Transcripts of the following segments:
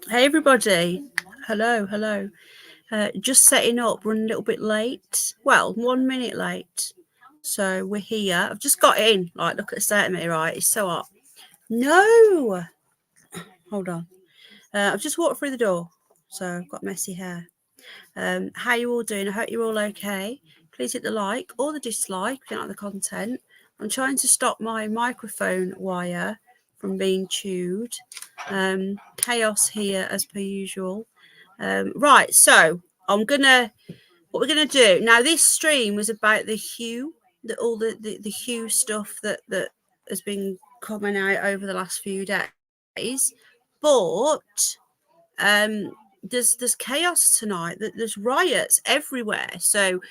Hey everybody, hello. Just setting up, running a little bit late. Well, 1 minute late. So we're here. I've just got in. Like, look at the state of me, right? It's so hot. No, hold on. I've just walked through the door, so I've got messy hair. How you all doing? I hope you're all okay. Please hit the like or the dislike if you don't like the content. I'm trying to stop my microphone wire from being chewed. Chaos here as per usual. Right, so what we're gonna do now. This stream was about the Huw, all the Huw stuff that has been coming out over the last few days, but there's chaos tonight. There's riots everywhere. So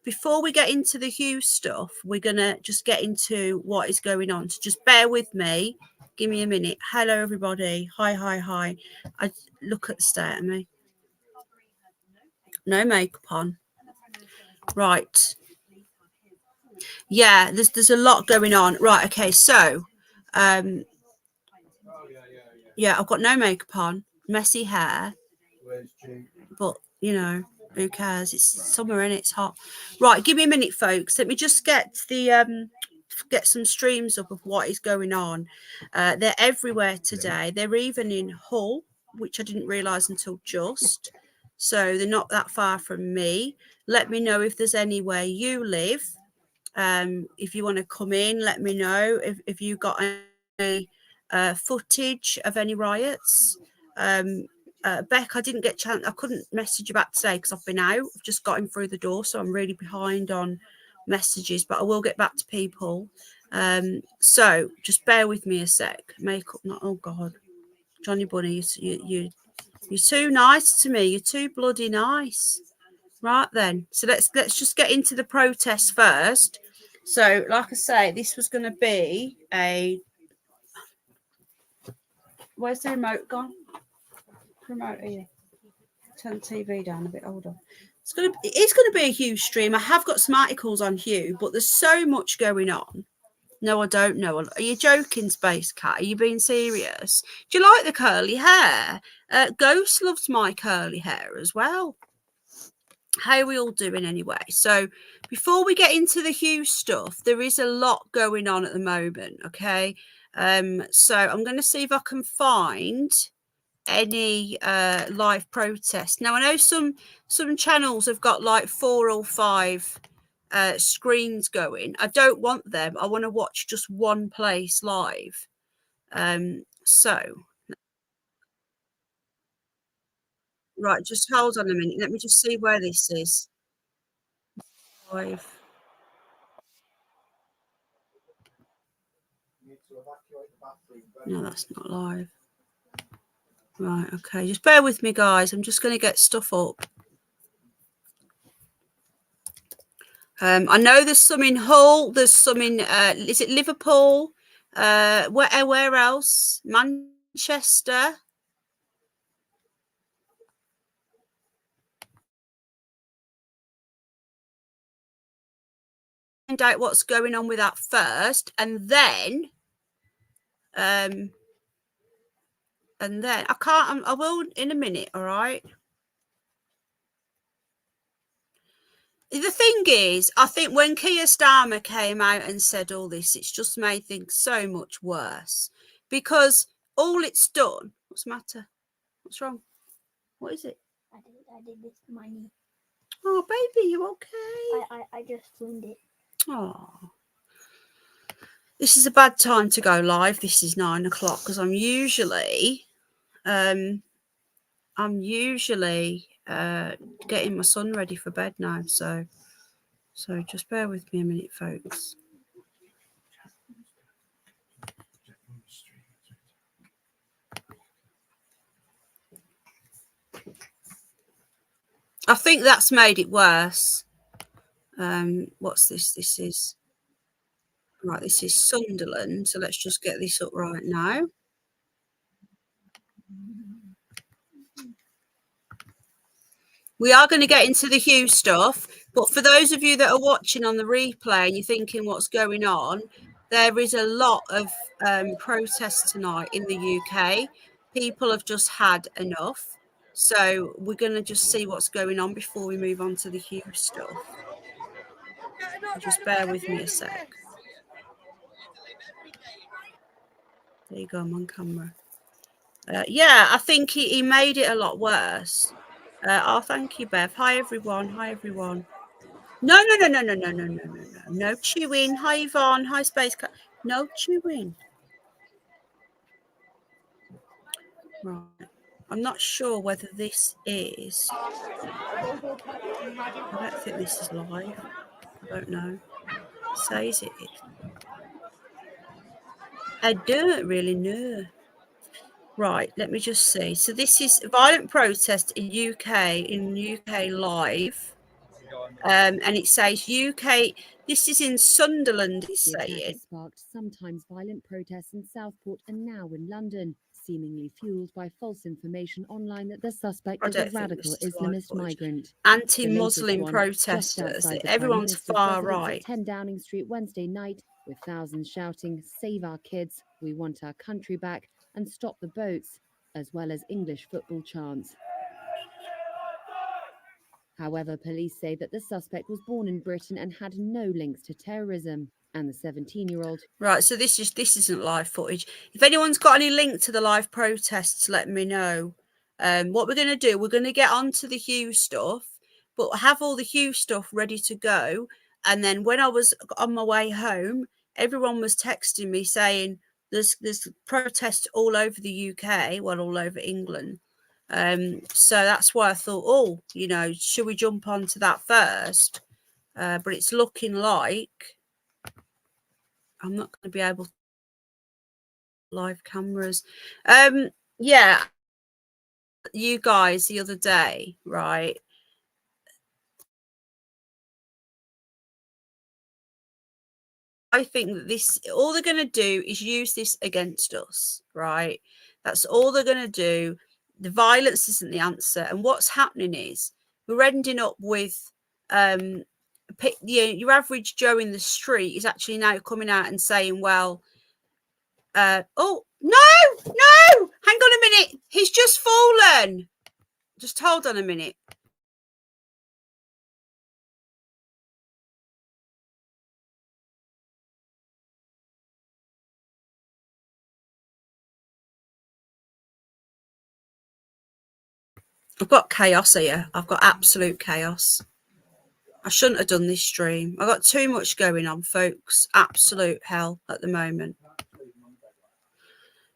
before we get into the Huw stuff, we're gonna just get into what is going on. So just bear with me. Give me a minute. Hello, everybody. Hi. I look at the state of me. No makeup on. Right. Yeah, there's a lot going on. Right. Okay. So, yeah, I've got no makeup on, messy hair, but you know, who cares? It's summer and it's hot. Right. Give me a minute, folks. Let me just get get some streams up of what is going on. They're everywhere today. They're even in Hull, which I didn't realize until just. So they're not that far from me. Let me know if there's anywhere you live. If you want to come in, let me know if you got any footage of any riots. Beck, I didn't get a chance. I couldn't message you back today because I've been out. I've just got in through the door, so I'm really behind on messages, but I will get back to people. So just bear with me a sec. Makeup, not, oh God, Johnny Bunny, you're too nice to me. You're too bloody nice. Right then. So let's just get into the protest first. So, like I say, this was going to be a. Where's the remote gone? Remote here. Turn the TV down a bit. Hold on. It's going to be a Huw stream. I have got some articles on Huw, but there's so much going on. No, I don't know. Are you joking, Space Cat? Are you being serious? Do you like the curly hair? Ghost loves my curly hair as well. How are we all doing anyway? So before we get into the Huw stuff, there is a lot going on at the moment. Okay. So I'm going to see if I can find any live protest. Now I know some channels have got like 4 or 5 screens going. I don't want them. I want to watch just one place live. So right, just hold on a minute. Let me just see where this is. Live. No, that's not live. Right, okay. Just bear with me, guys. I'm just going to get stuff up. I know there's some in Hull. There's some in, is it Liverpool? Where else? Manchester. Find out what's going on with that first, and then I can't. I will in a minute. All right. The thing is, I think when Keir Starmer came out and said all this, it's just made things so much worse because all it's done. What's the matter? What's wrong? What is it? I did this to my knee. Oh, baby, you okay? I just wound it. Oh, this is a bad time to go live. This is 9 o'clock because I'm usually getting my son ready for bed now. So just bear with me a minute, folks. I think that's made it worse. What's this? This is right. This is Sunderland. So let's just get this up right now. We are going to get into the Huw stuff, but for those of you that are watching on the replay and you're thinking what's going on, there is a lot of protests tonight in the UK. people have just had enough. So we're going to just see what's going on before we move on to the Huw stuff. Just bear with me a sec. There you go, I'm on camera. Yeah, I think he made it a lot worse. Oh, thank you, Bev. Hi, everyone. Hi, everyone. No. No chewing. Hi, Yvonne. Hi, Space Cat. No chewing. Right. I'm not sure whether this is... I don't think this is live. I don't know. It says it is. I don't really know. Right, let me just see. So this is violent protest in UK live. And it says UK, this is in Sunderland, it's saying. Sparked sometimes violent protests in Southport and now in London, seemingly fueled by false information online that the suspect is a radical Islamist migrant. Anti-Muslim protesters, everyone's far right. 10 Downing Street Wednesday night, with thousands shouting, "Save our kids, we want our country back, and stop the boats," as well as English football chants. However, police say that the suspect was born in Britain and had no links to terrorism. And the 17-year-old... Right, so this isn't live footage. If anyone's got any link to the live protests, let me know. What we're going to do, we're going to get onto the Huw stuff, but have all the Huw stuff ready to go. And then when I was on my way home, everyone was texting me saying there's protests all over the UK, well, all over England. So that's why I thought, oh, you know, should we jump onto that first? But it's looking like I'm not going to be able to live cameras. Yeah, you guys the other day, right? I think that this, all they're going to do is use this against us, right? That's all they're going to do. The violence isn't the answer. And what's happening is we're ending up with your average Joe in the street is actually now coming out and saying, well, oh, no, hang on a minute. He's just fallen. Just hold on a minute. I've got chaos here. I've got absolute chaos. I shouldn't have done this stream. I've got too much going on, folks. Absolute hell at the moment.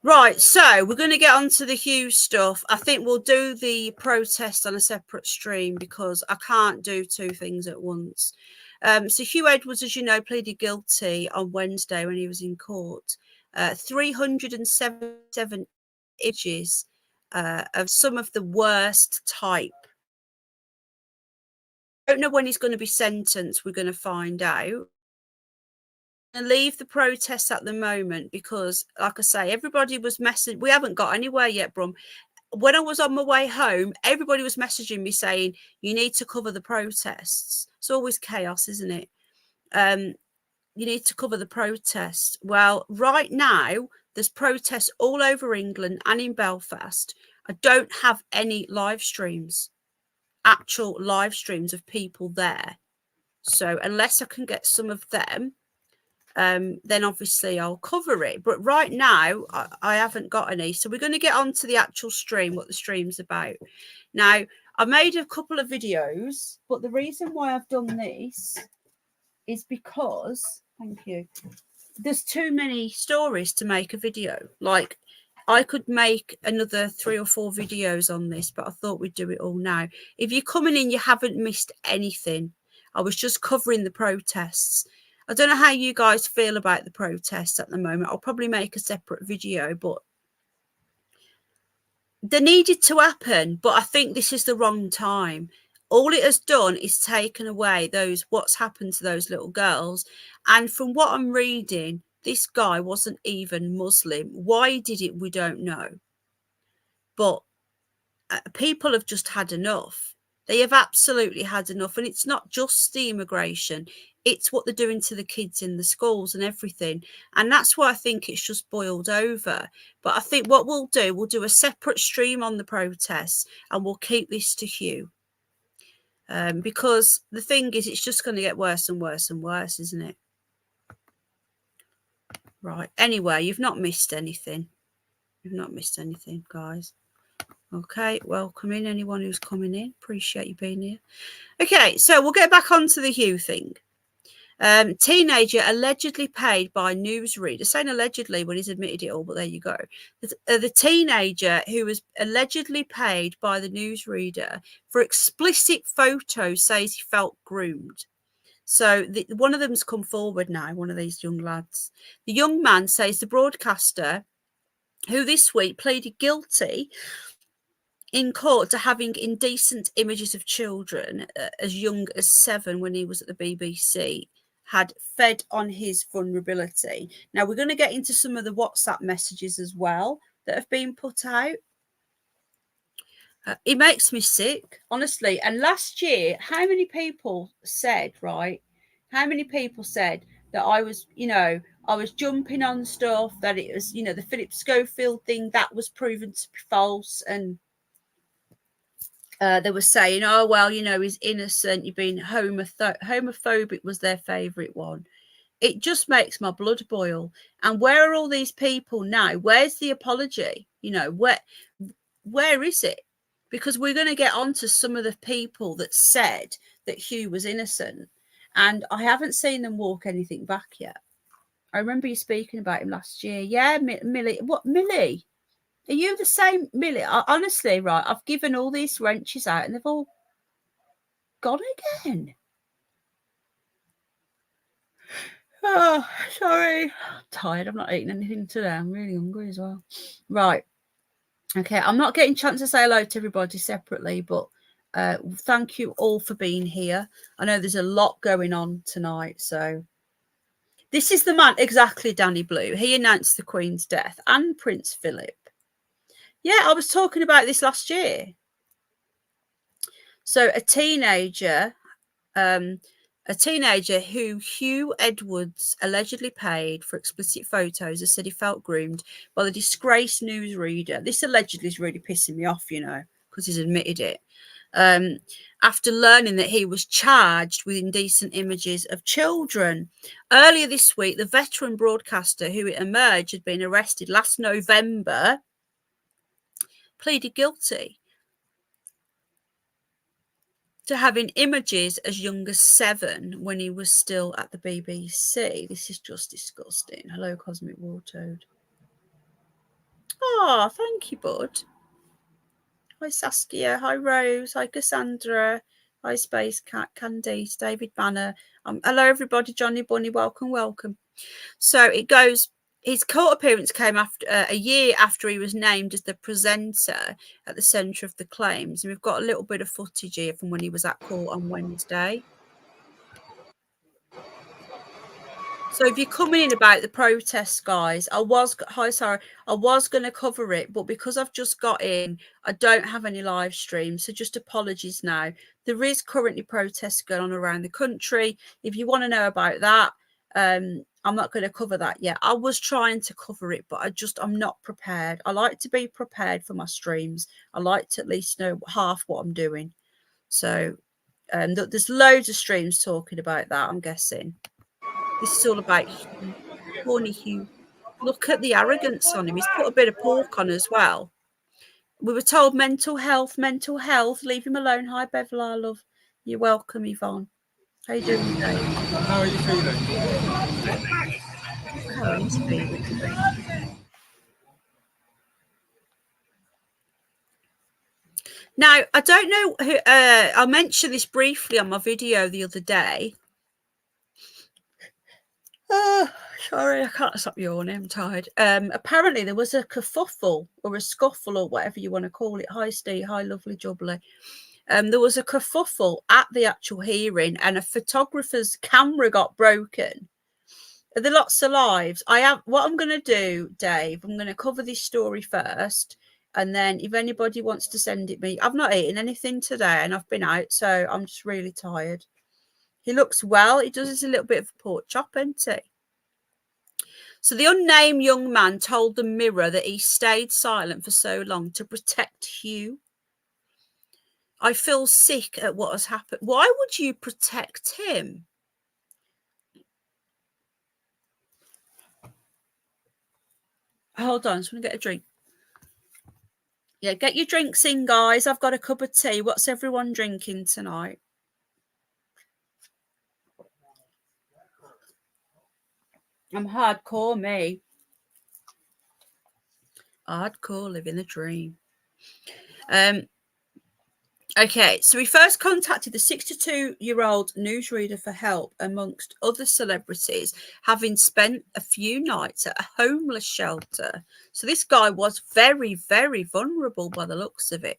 Right, so we're going to get on to the Huw stuff. I think we'll do the protest on a separate stream because I can't do two things at once. So Huw Edwards, as you know, pleaded guilty on Wednesday when he was in court. 377 images of some of the worst type. I don't know when he's going to be sentenced. We're going to find out. And leave the protests at the moment because, like I say, everybody was messaging. We haven't got anywhere yet, Brum. When I was on my way home, everybody was messaging me saying, you need to cover the protests. It's always chaos, isn't it? You need to cover the protests. Well, right now, there's protests all over England and in Belfast. I don't have any live streams, actual live streams of people there. So unless I can get some of them, then obviously I'll cover it. But right now, I haven't got any. So we're going to get on to the actual stream, what the stream's about. Now, I made a couple of videos, but the reason why I've done this is because, thank you, there's too many stories to make a video. Like, I could make another 3 or 4 videos on this, but I thought we'd do it all now. If you're coming in, you haven't missed anything. I was just covering the protests. I don't know how you guys feel about the protests at the moment. I'll probably make a separate video, but they needed to happen. But I think this is the wrong time. All it has done is taken away what's happened to those little girls. And from what I'm reading, this guy wasn't even Muslim. Why he did it, we don't know. But people have just had enough. They have absolutely had enough. And it's not just the immigration. It's what they're doing to the kids in the schools and everything. And that's why I think it's just boiled over. But I think what we'll do a separate stream on the protests, and we'll keep this to Huw. Because the thing is, it's just going to get worse and worse and worse, isn't it? Right. Anyway, you've not missed anything. You've not missed anything, guys. Okay, welcome in anyone who's coming in. Appreciate you being here. Okay, so we'll get back onto the Huw thing. Teenager allegedly paid by newsreader, saying allegedly when he's admitted it all, but there you go. The teenager who was allegedly paid by the newsreader for explicit photos says he felt groomed. So one of them's come forward now, one of these young lads. The young man says the broadcaster, who this week pleaded guilty in court to having indecent images of children as young as 7 when he was at the BBC, had fed on his vulnerability. Now, we're going to get into some of the WhatsApp messages as well that have been put out. It makes me sick, honestly. And last year, how many people said, right? How many people said that I was, I was jumping on stuff, that it was, the Philip Schofield thing that was proven to be false. And they were saying, oh, well, he's innocent. You've been homophobic was their favourite one. It just makes my blood boil. And where are all these people now? Where's the apology? Where is it? Because we're going to get on to some of the people that said that Huw was innocent. And I haven't seen them walk anything back yet. I remember you speaking about him last year. Yeah, Millie. What, Millie? Are you the same, Millie? Honestly, right, I've given all these wrenches out and they've all gone again. Oh, sorry. I'm tired. I'm not eating anything today. I'm really hungry as well. Right. Okay, I'm not getting a chance to say hello to everybody separately, but thank you all for being here. I know there's a lot going on tonight, so... This is the man, exactly, Danny Blue. He announced the Queen's death and Prince Philip. Yeah, I was talking about this last year. So a teenager who Huw Edwards allegedly paid for explicit photos has said he felt groomed by the disgraced newsreader. This allegedly is really pissing me off, because he's admitted it. After learning that he was charged with indecent images of children. Earlier this week, the veteran broadcaster, who it emerged had been arrested last November, pleaded guilty to having images as young as 7 when he was still at the BBC. This is just disgusting. Hello, Cosmic War Toad. Oh, thank you, bud. Hi, Saskia. Hi, Rose. Hi, Cassandra. Hi, Space Cat, Candice, David Banner. Hello, everybody. Johnny Bunny, welcome. So it goes... His court appearance came after a year after he was named as the presenter at the centre of the claims. And we've got a little bit of footage here from when he was at court on Wednesday. So if you're coming in about the protests, guys, I was going to cover it, but because I've just got in, I don't have any live streams. So just apologies now. There is currently protests going on around the country. If you want to know about that, I'm not going to cover that yet. I was trying to cover it, but I'm not prepared. I like to be prepared for my streams. I like to at least know half what I'm doing. So there's loads of streams talking about that, I'm guessing. This is all about horny Huw. Look at the arrogance on him. He's put a bit of pork on as well. We were told mental health. Leave him alone. Hi, Bevla, love. You're welcome, Yvonne. How you doing today? How are you feeling? How he's feeling today. Now, I don't know who, I mentioned this briefly on my video the other day. Oh, sorry, I can't stop yawning. I'm tired. Apparently, there was a kerfuffle or a scuffle or whatever you want to call it. Hi, Steve. Hi, lovely jubbly. There was a kerfuffle at the actual hearing, and a photographer's camera got broken. There are lots of lives. What I'm going to do, Dave, I'm going to cover this story first, and then if anybody wants to send it me, I've not eaten anything today, and I've been out, so I'm just really tired. He looks well. He does a little bit of a pork chop, isn't he? So the unnamed young man told the Mirror that he stayed silent for so long to protect Huw. I feel sick at what has happened. Why would you protect him? Hold on, I'm just going to get a drink. Yeah, get your drinks in, guys. I've got a cup of tea. What's everyone drinking tonight? I'm hardcore, me. Hardcore, living the dream. Okay, so we first contacted the 62-year-old newsreader for help, amongst other celebrities, having spent a few nights at a homeless shelter. So this guy was very, very vulnerable by the looks of it.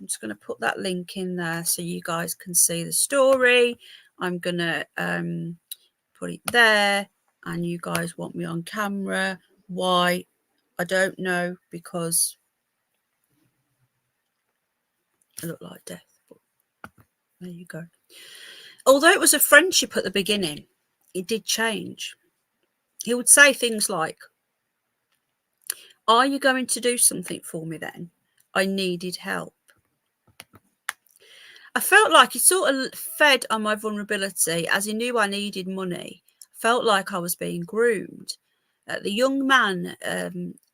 I'm just going to put that link in there so you guys can see the story. I'm going to put it there, and you guys want me on camera. Why? I don't know, because I look like death. There you go. Although it was a friendship at the beginning, it did change. He would say things like, "Are you going to do something for me then? I needed help." I felt like he sort of fed on my vulnerability, as he knew I needed money. Felt like I was being groomed. The young man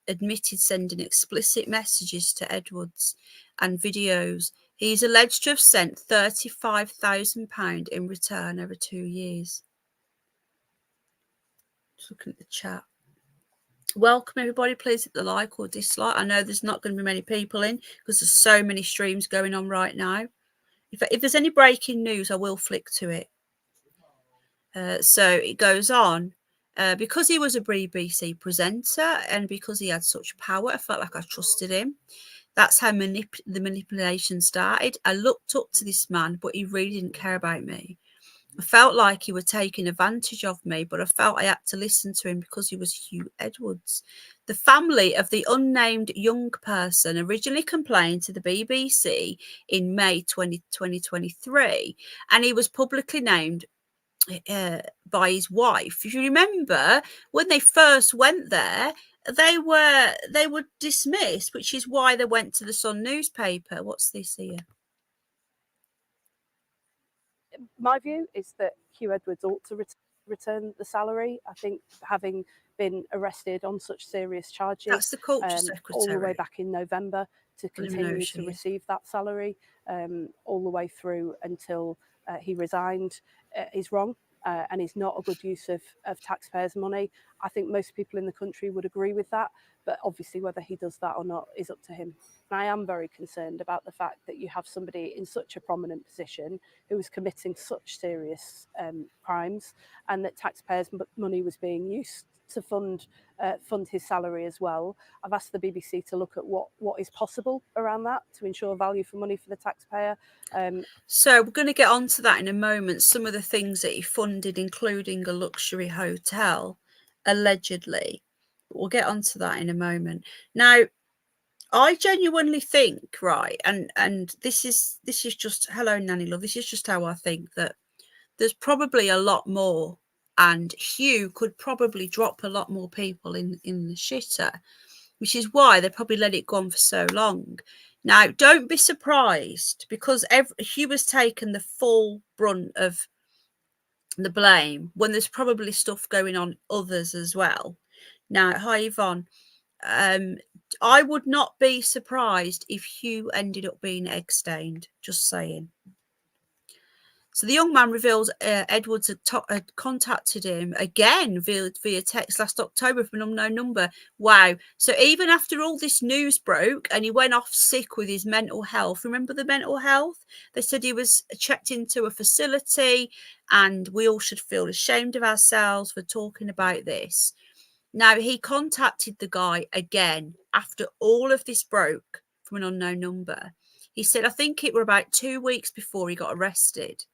admitted sending explicit messages to Edwards and videos. He's alleged to have sent £35,000 in return over 2 years. Just looking at the chat. Welcome, everybody. Please hit the like or dislike. I know there's not going to be many people in because there's so many streams going on right now. If there's any breaking news, I will flick to it. So it goes on. Because he was a BBC presenter and because he had such power, I felt like I trusted him. That's how the manipulation started. I looked up to this man, but he really didn't care about me. I felt like he was taking advantage of me, but I felt I had to listen to him because he was Huw Edwards. The family of the unnamed young person originally complained to the BBC in May 2023, and he was publicly named by his wife. If you remember, when they first went there, they were dismissed, which is why they went to the Sun newspaper. What's this here? My view is that Huw Edwards ought to return the salary. I think having been arrested on such serious charges, that's the culture secretary, all the way back in November, to continue to receive that salary all the way through until he resigned is wrong. And is not a good use of taxpayers' money. I think most people in the country would agree with that, but obviously whether he does that or not is up to him. And I am very concerned about the fact that you have somebody in such a prominent position who is committing such serious crimes, and that taxpayers' money was being used to fund his salary as well. I've asked the BBC to look at what is possible around that to ensure value for money for the taxpayer. So we're going to get onto that in a moment. Some of the things that he funded, including a luxury hotel, allegedly. But we'll get onto that in a moment. Now, I genuinely think, right, and this is just, hello, Nanny Love, this is just how I think, that there's probably a lot more, and Huw could probably drop a lot more people in the shitter, which is why they probably let it go on for so long. Now, don't be surprised, because Huw has taken the full brunt of the blame when there's probably stuff going on others as well. Now, hi, Yvonne. I would not be surprised if Huw ended up being egg-stained, just saying. So the young man reveals Edwards had contacted him again via text last October from an unknown number. Wow. So even after all this news broke and he went off sick with his mental health, remember the mental health? They said he was checked into a facility and we all should feel ashamed of ourselves for talking about this. Now, he contacted the guy again after all of this broke from an unknown number. He said, I think it were about 2 weeks before he got arrested.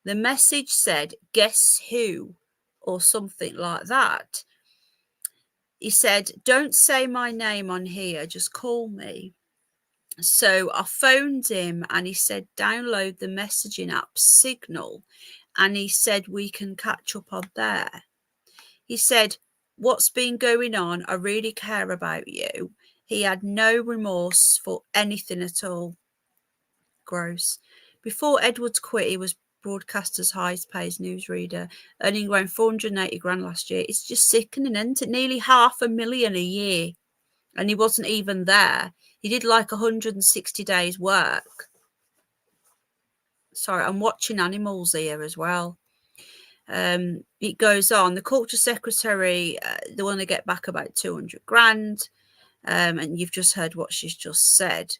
The message said, guess who, or something like that. He said, don't say my name on here, just call me. So I phoned him and he said, download the messaging app Signal and he said we can catch up on there. He said, what's been going on, I really care about you. He had no remorse for anything at all. Gross. Before Edwards quit, he was broadcaster's highest paid newsreader, earning around 480 grand last year. It's just sickening, isn't it? Nearly $500,000 a year. And he wasn't even there. He did like 160 days work. Sorry, I'm watching animals here as well. It goes on. The culture secretary, they want to get back about 200 grand. And you've just heard what she's just said.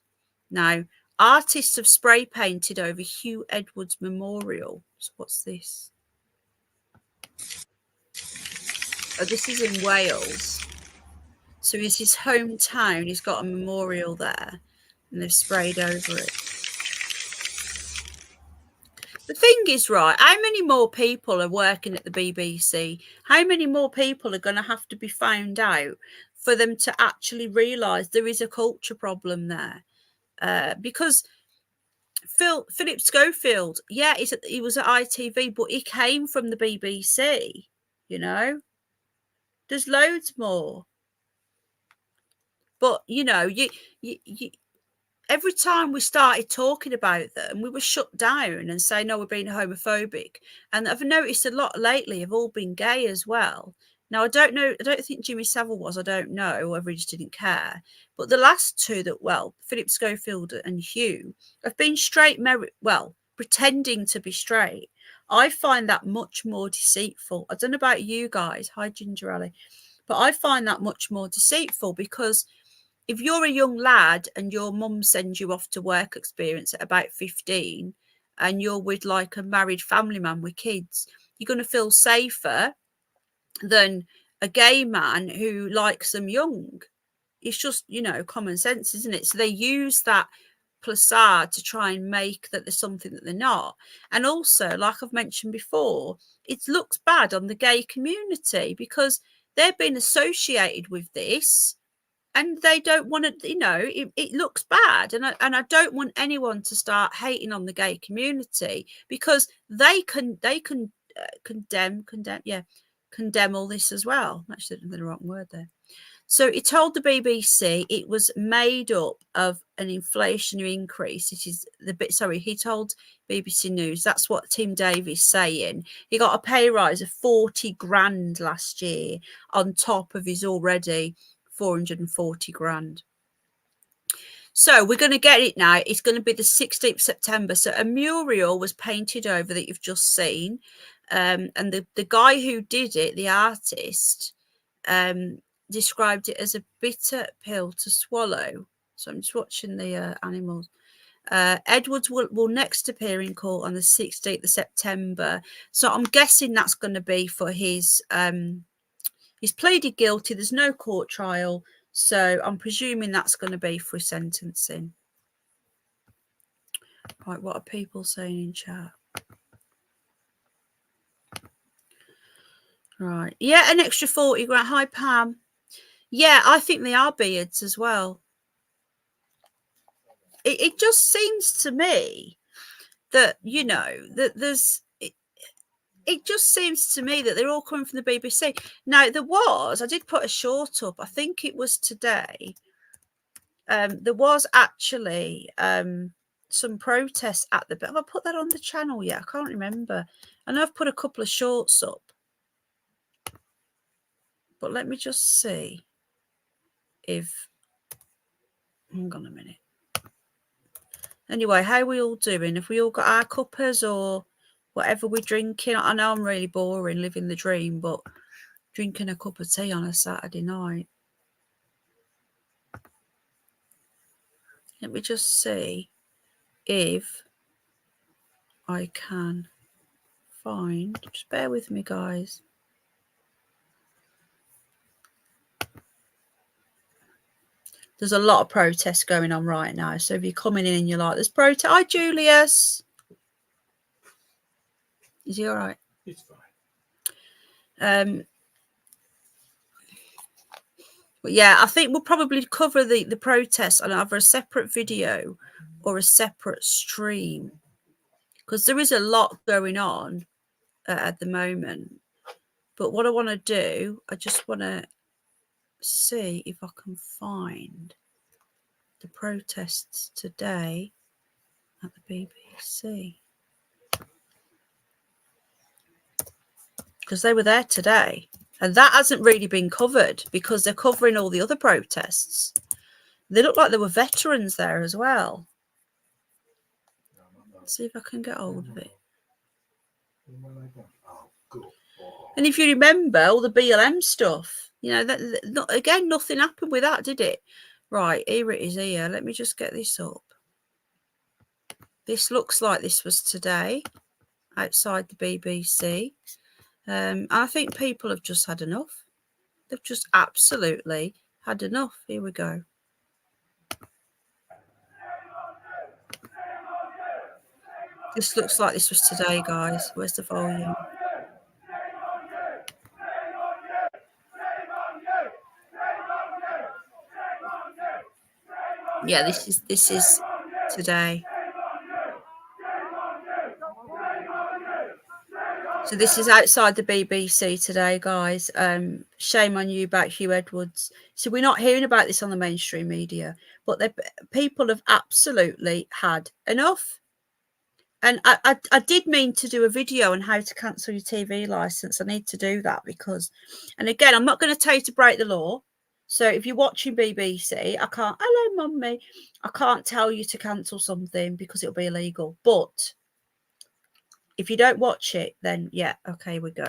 Now, artists have spray painted over Huw Edwards Memorial. So what's this? Oh, this is in Wales. So it's his hometown. He's got a memorial there, and they've sprayed over it. The thing is, right, how many more people are working at the BBC? How many more people are going to have to be found out for them to actually realise there is a culture problem there? Because Philip Schofield, yeah, he was at ITV, but he came from the BBC, you know. There's loads more. But, you know, you every time we started talking about them, we were shut down and saying, no, we're being homophobic. And I've noticed a lot lately have all been gay as well. Now, I don't know. I don't think Jimmy Savile was. I don't know. Whether he just didn't care. But the last two that, well, Philip Schofield and Huw, have been straight, pretending to be straight. I find that much more deceitful. I don't know about you guys. Hi, Ginger Ali. But I find that much more deceitful because if you're a young lad and your mum sends you off to work experience at about 15 and you're with like a married family man with kids, you're going to feel safer than a gay man who likes them young. It's just, you know, common sense, isn't it? So they use that placard to try and make that there's something that they're not. And also, like I've mentioned before, it looks bad on the gay community because they've been associated with this. And they don't want to, you know, it looks bad. And I don't want anyone to start hating on the gay community because they can condemn all this as well. Actually, the wrong word there. So it told the BBC it was made up of an inflationary increase. It is he told BBC News, that's what Tim Davies saying. He got a pay rise of 40 grand last year on top of his already 440 grand. So we're going to get it now. It's going to be the 16th September. So a mural was painted over that you've just seen. And the guy who did it, the artist, described it as a bitter pill to swallow. So I'm just watching the animals. Edwards will next appear in court on the 16th of September. So I'm guessing that's going to be for his... he's pleaded guilty. There's no court trial. So I'm presuming that's going to be for sentencing. Right, what are people saying in chat? Right. Yeah, an extra 40 grand. Hi, Pam. Yeah, I think they are beards as well. It just seems to me that, you know, that there's... It just seems to me that they're all coming from the BBC. Now, I did put a short up. I think it was today. There was actually some protests at the... Have I put that on the channel yet? I can't remember. I know I've put a couple of shorts up. But let me just see if... Hang on a minute. Anyway, how are we all doing? Have we all got our cuppers or... whatever we're drinking? I know I'm really boring, living the dream, but drinking a cup of tea on a Saturday night. Let me just see if I can find... Just bear with me, guys. There's a lot of protests going on right now. So if you're coming in and you're like, there's protest... Hi, Julius. Is he all right? It's fine. But yeah, I think we'll probably cover the protests on either a separate video or a separate stream because there is a lot going on. at the moment. But what I want to do, I just want to see if I can find the protests today at the BBC, because they were there today, and that hasn't really been covered because they're covering all the other protests. They look like there were veterans there as well. Let's see if I can get hold of it. And if you remember all the BLM stuff, you know, again, nothing happened with that, did it? Right, here it is here. Let me just get this up. This looks like this was today outside the BBC. I think people have just had enough. They've just absolutely had enough. Here we go. This looks like this was today, guys. Where's the volume? Yeah, this is today. So this is outside the BBC today, guys. Shame on you about Huw Edwards. So we're not hearing about this on the mainstream media, but people have absolutely had enough. And I did mean to do a video on how to cancel your TV license. I need to do that because, and again, I'm not going to tell you to break the law. So if you're watching BBC, I can't, hello, mummy, I can't tell you to cancel something because it'll be illegal. But if you don't watch it, then yeah, okay, we go.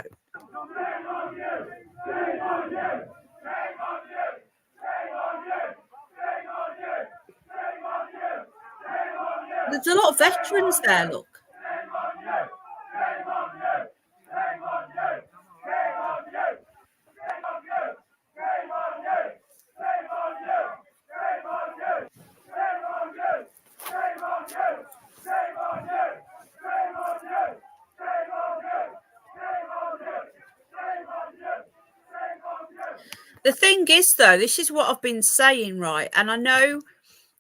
There's a lot of veterans there, look. The thing is, though, this is what I've been saying, right? And I know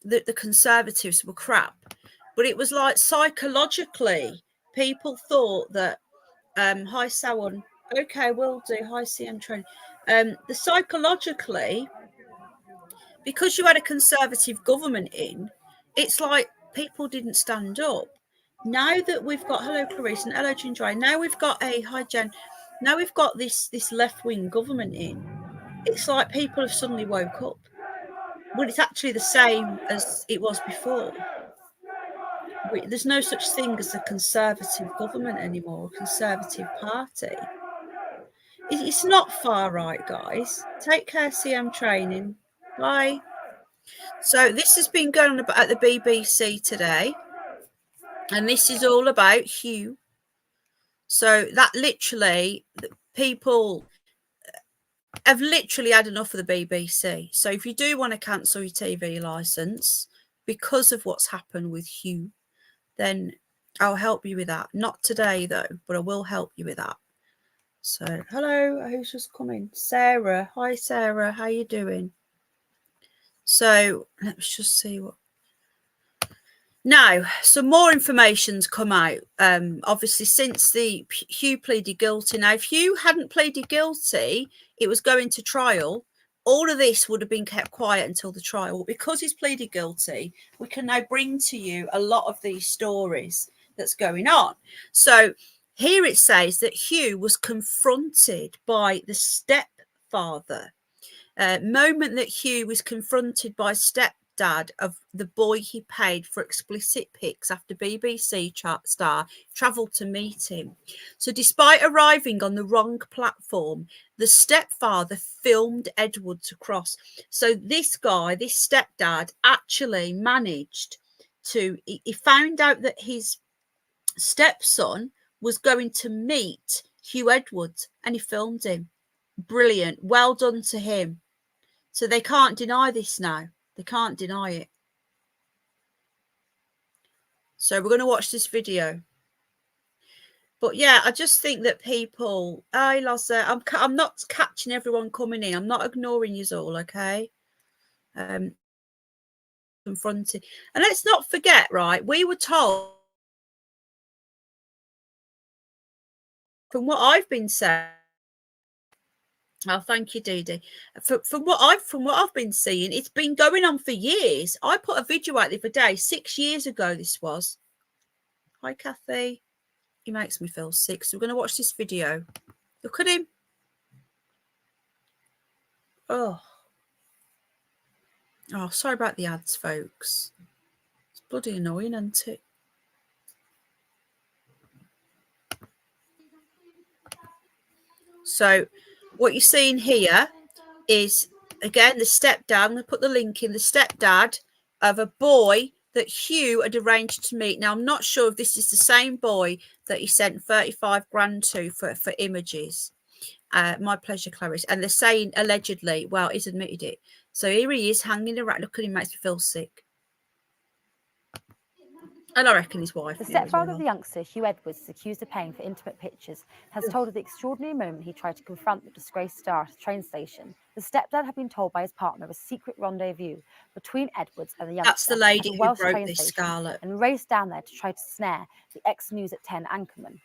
that the Conservatives were crap, but it was like psychologically, people thought that, hi, Sawan, okay, will do, hi, CM Training. The psychologically, because you had a Conservative government in, it's like people didn't stand up. Now that we've got, hello, Clarice, and hello, Ginger, now we've got a, hi, Jen, now we've got this left-wing government in, it's like people have suddenly woke up. Well, it's actually the same as it was before. There's no such thing as a Conservative government anymore, a Conservative party. It's not far right, guys. Take care, CM Training. Bye. So this has been going on at the BBC today, and this is all about Huw. So that literally, people have literally had enough of the BBC. So if you do want to cancel your TV licence because of what's happened with Huw, then I'll help you with that. Not today, though, but I will help you with that. So, hello, who's just coming? Sarah. Hi, Sarah. How you doing? So, let's just see what. Now, some more information's come out. Obviously, since the Huw pleaded guilty. Now, if Huw hadn't pleaded guilty, it was going to trial. All of this would have been kept quiet until the trial. Because he's pleaded guilty, we can now bring to you a lot of these stories that's going on. So here it says that Huw was confronted by the stepfather. Moment that Huw was confronted by stepdad of the boy he paid for explicit pics after BBC star travelled to meet him. So despite arriving on the wrong platform, the stepfather filmed Edwards across. So this guy, this stepdad, actually managed to, he found out that his stepson was going to meet Huw Edwards and he filmed him. Brilliant. Well done to him. So they can't deny this now. They can't deny it. So we're going to watch this video. But yeah, I just think that people, hi Laza, I'm not catching everyone coming in. I'm not ignoring you all, okay? Confronting. And let's not forget, right, we were told from what I've been saying, oh, thank you, Dee Dee. From what I've been seeing, it's been going on for years. I put a video out the other day, 6 years ago. This was. Hi, Kathy. He makes me feel sick. So we're going to watch this video. Look at him. Oh, sorry about the ads, folks. It's bloody annoying, isn't it? So what you're seeing here is, again, the stepdad. I'm going to put the link in. The stepdad of a boy that Huw had arranged to meet. Now, I'm not sure if this is the same boy that he sent 35 grand to for images. My pleasure, Clarice. And they're saying allegedly, well, he's admitted it. So here he is hanging around. Look at him, makes me feel sick. And I reckon his wife. The stepfather of the youngster, Huw Edwards, is accused of paying for intimate pictures, has told of the extraordinary moment he tried to confront the disgraced star at a train station. The stepdad had been told by his partner of a secret rendezvous between Edwards and the youngster. That's the lady at a who Welsh broke train this, station, Scarlett. and raced down there to try to snare the ex-News at 10 anchorman.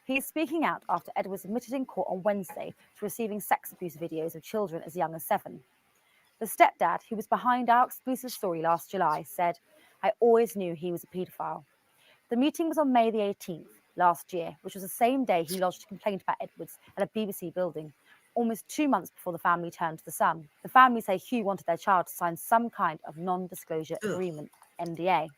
He is speaking out after Edwards admitted in court on Wednesday to receiving sex abuse videos of children as young as 7. The stepdad, who was behind our exclusive story last July, said, "I always knew he was a paedophile." The meeting was on May the 18th last year, which was the same day he lodged a complaint about Edwards at a BBC building, almost 2 months before the family turned to the Sun. The family say Huw wanted their child to sign some kind of non-disclosure agreement, NDA.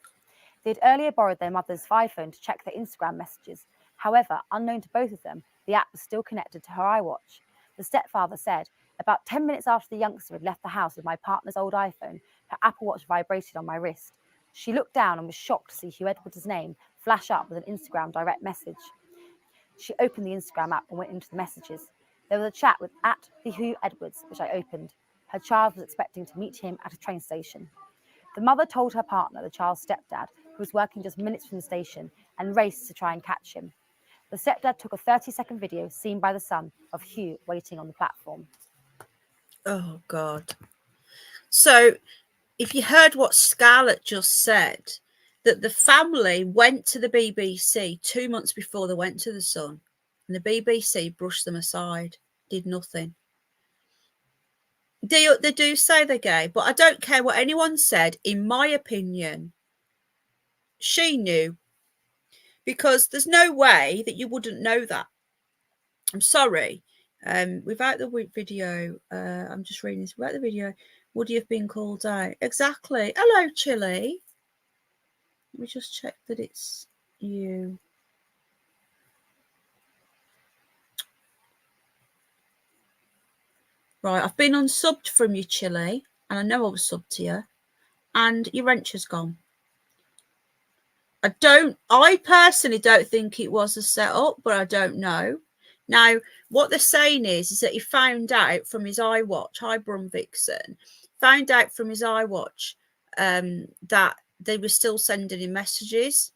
They had earlier borrowed their mother's iPhone to check their Instagram messages. However, unknown to both of them, the app was still connected to her iWatch. The stepfather said, "About 10 minutes after the youngster had left the house with my partner's old iPhone, her Apple Watch vibrated on my wrist. She looked down and was shocked to see Huw Edwards' name flash up with an Instagram direct message. She opened the Instagram app and went into the messages. There was a chat with @the Huw Edwards, which I opened. Her child was expecting to meet him at a train station. The mother told her partner, the child's stepdad, who was working just minutes from the station, and raced to try and catch him. The stepdad took a 30-second video seen by the Sun of Huw waiting on the platform." Oh, God. So if you heard what Scarlett just said, that the family went to the BBC 2 months before they went to the Sun, and the BBC brushed them aside, did nothing. They do say they're gay, but I don't care what anyone said. In my opinion, she knew, because there's no way that you wouldn't know that. I'm sorry. Without the video, I'm just reading this. Without the video, would you have been called out? Exactly. Hello, Chili. Let me just check that it's you. Right, I've been unsubbed from you, Chili, and I know I was subbed to you, and your wrench has gone. I personally don't think it was a setup, but I don't know. Now, what they're saying is that he found out from his iWatch, hi Brum Vixen, found out from his iWatch that they were still sending him messages.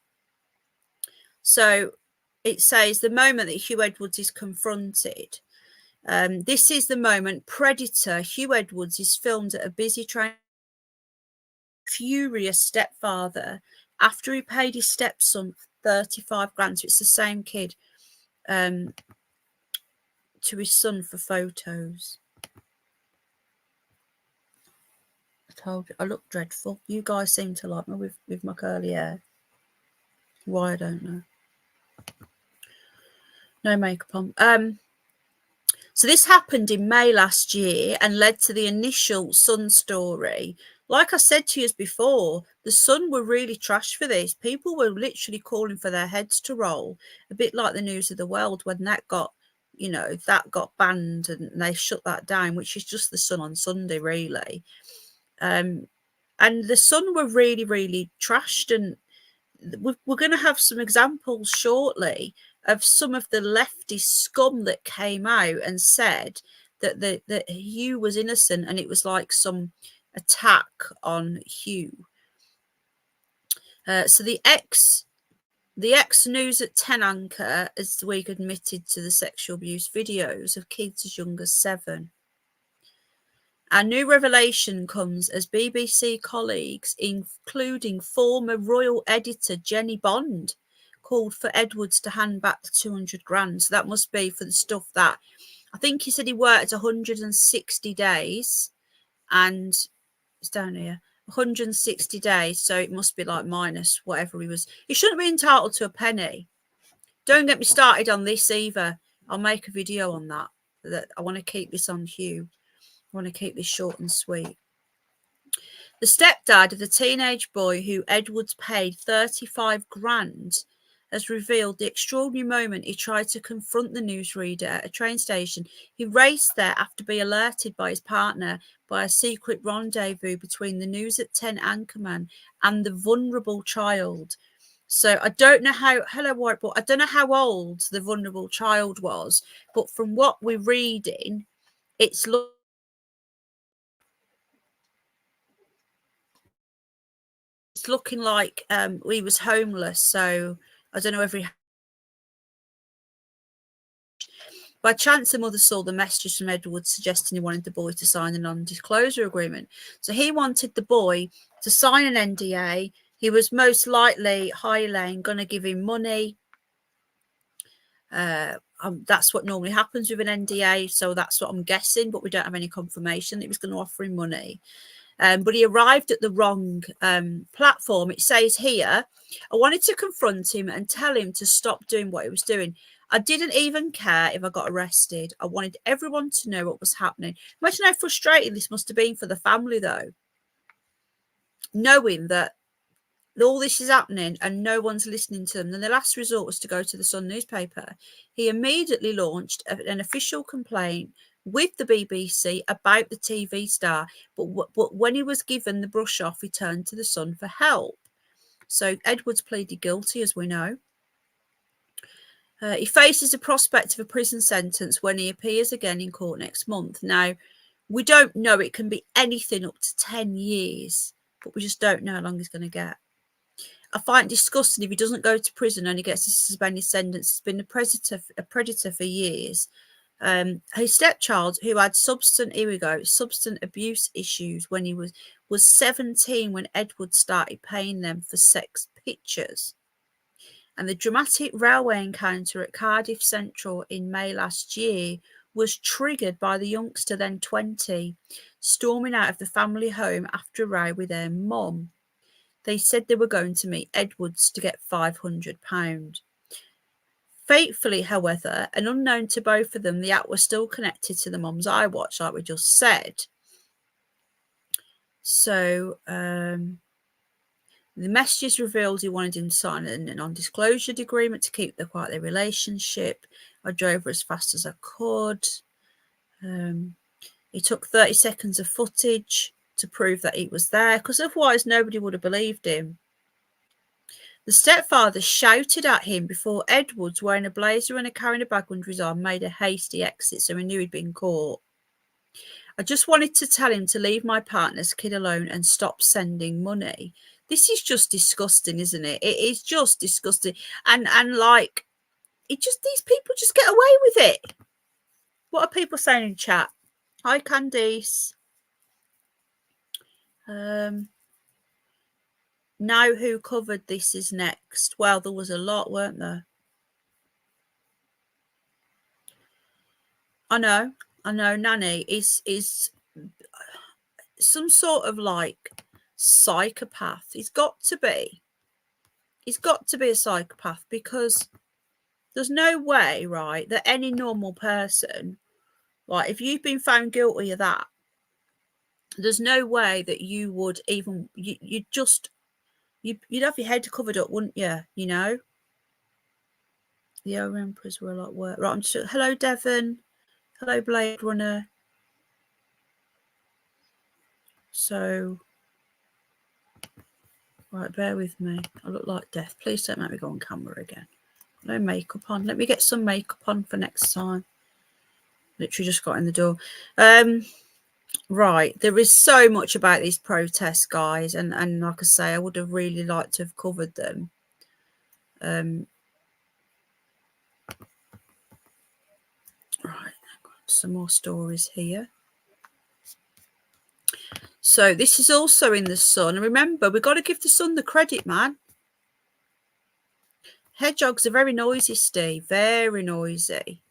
So it says the moment that Huw Edwards is confronted, this is the moment predator Huw Edwards is filmed at a busy train. Furious stepfather after he paid his stepson 35 grand. So it's the same kid. To his son for photos. I told you I look dreadful. You guys seem to like me with my curly hair. Why, I don't know. No makeup on. So this happened in May last year and led to the initial Sun story. Like I said to you before, the Sun were really trash for this. People were literally calling for their heads to roll, a bit like the News of the World when that got, that got banned and they shut that down, which is just the Sun on Sunday, really. And the Sun were really, really trashed, and we're going to have some examples shortly of some of the leftist scum that came out and said that that Huw was innocent and it was like some attack on Huw. So the ex News at 10 anchor as the week admitted to the sexual abuse videos of kids as young as 7. Our new revelation comes as BBC colleagues, including former royal editor Jenny Bond, called for Edwards to hand back the 200 grand. So that must be for the stuff that, I think he said he worked 160 days, and it's down here, 160 days. So it must be like minus whatever he was. He shouldn't be entitled to a penny. Don't get me started on this either. I'll make a video on that. I want to keep this on Huw. I want to keep this short and sweet. The stepdad of the teenage boy who Edwards paid 35 grand has revealed the extraordinary moment he tried to confront the newsreader at a train station. He raced there after being alerted by his partner by a secret rendezvous between the News at 10 anchorman and the vulnerable child. So I don't know how, hello whiteboard, I don't know how old the vulnerable child was, but from what we're reading, it's looking like he was homeless. So I don't know if he, by chance the mother saw the messages from Edwards suggesting he wanted the boy to sign a non-disclosure agreement. So he wanted the boy to sign an NDA. He was most likely highly going to give him money. That's what normally happens with an NDA, so that's what I'm guessing, but we don't have any confirmation that he was going to offer him money. But he arrived at the wrong platform. It says here, I wanted to confront him and tell him to stop doing what he was doing. I didn't even care if I got arrested. I wanted everyone to know what was happening. Imagine how frustrating this must have been for the family, though, knowing that all this is happening and no one's listening to them. Then the last resort was to go to the Sun newspaper. He immediately launched an official complaint with the BBC about the TV star, but when he was given the brush off, he turned to the Sun for help. So Edwards pleaded guilty, as we know. He faces the prospect of a prison sentence when he appears again in court next month. Now, we don't know. It can be anything up to 10 years, but we just don't know how long he's going to get. I find it disgusting if he doesn't go to prison and he gets a suspended sentence. He's been a predator for years. His stepchild, who had substance abuse issues when he was 17 when Edwards started paying them for sex pictures. And the dramatic railway encounter at Cardiff Central in May last year was triggered by the youngster, then 20, storming out of the family home after a row with their mum. They said they were going to meet Edwards to get £500. Fatefully, however, and unknown to both of them, the act was still connected to the mum's iWatch, like we just said. So the messages revealed he wanted him to sign a non-disclosure agreement to keep their relationship. I drove her as fast as I could. He took 30 seconds of footage to prove that he was there, because otherwise nobody would have believed him. The stepfather shouted at him before Edwards, wearing a blazer and carrying a bag under his arm, made a hasty exit, so he knew he'd been caught. I just wanted to tell him to leave my partner's kid alone and stop sending money. This is just disgusting, isn't it? It is just disgusting. And like, it just, these people just get away with it. What are people saying in chat? Hi, Candice. Now who covered this is next? Well, there was a lot, weren't there? I know. Nanny is some sort of like psychopath. He's got to be a psychopath, because there's no way, right, that any normal person, like, if you've been found guilty of that, there's no way that you would even, you'd have your head covered up, wouldn't you? You know, the emperors were a lot worse. Right, I'm just, hello Devon, hello Blade Runner. So, right, bear with me. I look like death. Please don't make me go on camera again. No makeup on. Let me get some makeup on for next time. Literally just got in the door. Right, there is so much about these protests, guys, and like I say, I would have really liked to have covered them. Right, some more stories here. So this is also in the Sun. And remember, we've got to give the Sun the credit, man. Hedgehogs are very noisy, Steve. Very noisy.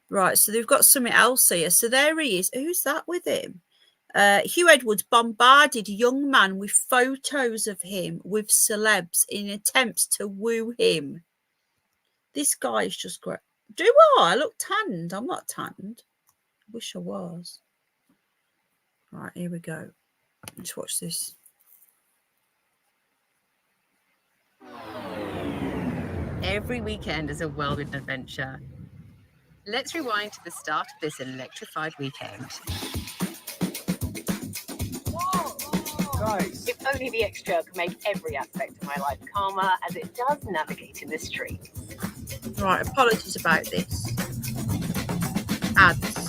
Right, so they've got something else here. So there he is. Who's that with him? Huw Edwards bombarded young man with photos of him with celebs in attempts to woo him. This guy is just great. Do I look tanned? I'm not tanned. I wish I was. Right, here we go. Let's watch this. Every weekend is a whirlwind adventure. Let's rewind to the start of this electrified weekend. Guys. If only the extra could make every aspect of my life calmer as it does navigate in the streets. Right, apologies about this. Ads.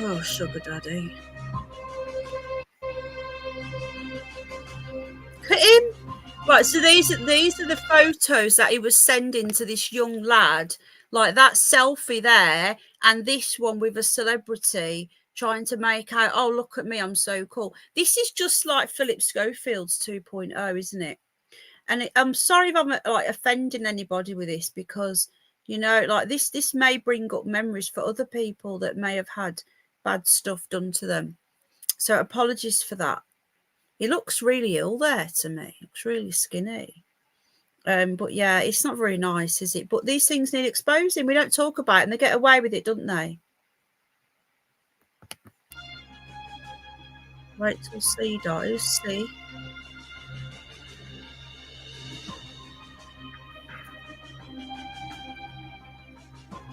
Oh, sugar daddy. Look at him. Right, so these are the photos that he was sending to this young lad, like that selfie there, and this one with a celebrity trying to make out, oh, look at me, I'm so cool. This is just like Philip Schofield's 2.0, isn't it? And I'm sorry if I'm like offending anybody with this, because you know, like this may bring up memories for other people that may have had bad stuff done to them. So apologies for that. He looks really ill there to me. He looks really skinny. But yeah, it's not very nice, is it? But these things need exposing. We don't talk about it, and they get away with it, don't they? Wait till C dies. See.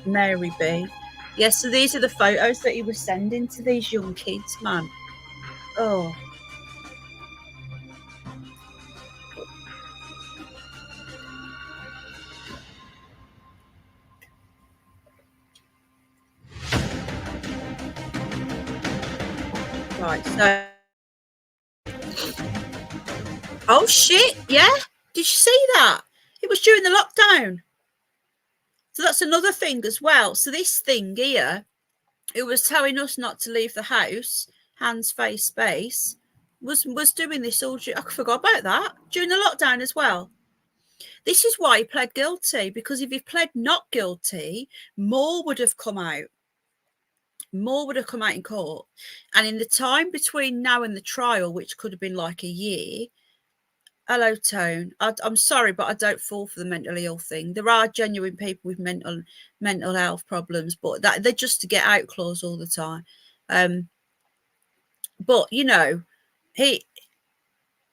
Mary B. Yeah, so these are the photos that he was sending to these young kids, man. Oh. Right, so. Oh, shit. Yeah. Did you see that? It was during the lockdown. So that's another thing as well. So this thing here, it was telling us not to leave the house, hands, face, space, was doing this all. I forgot about that during the lockdown as well. This is why he pled guilty, because if he pled not guilty, more would have come out. More would have come out in court. And in the time between now and the trial, which could have been like a year, hello, Tone. I'm sorry, but I don't fall for the mentally ill thing. There are genuine people with mental health problems, but that they're just to get out clause all the time. But you know, he's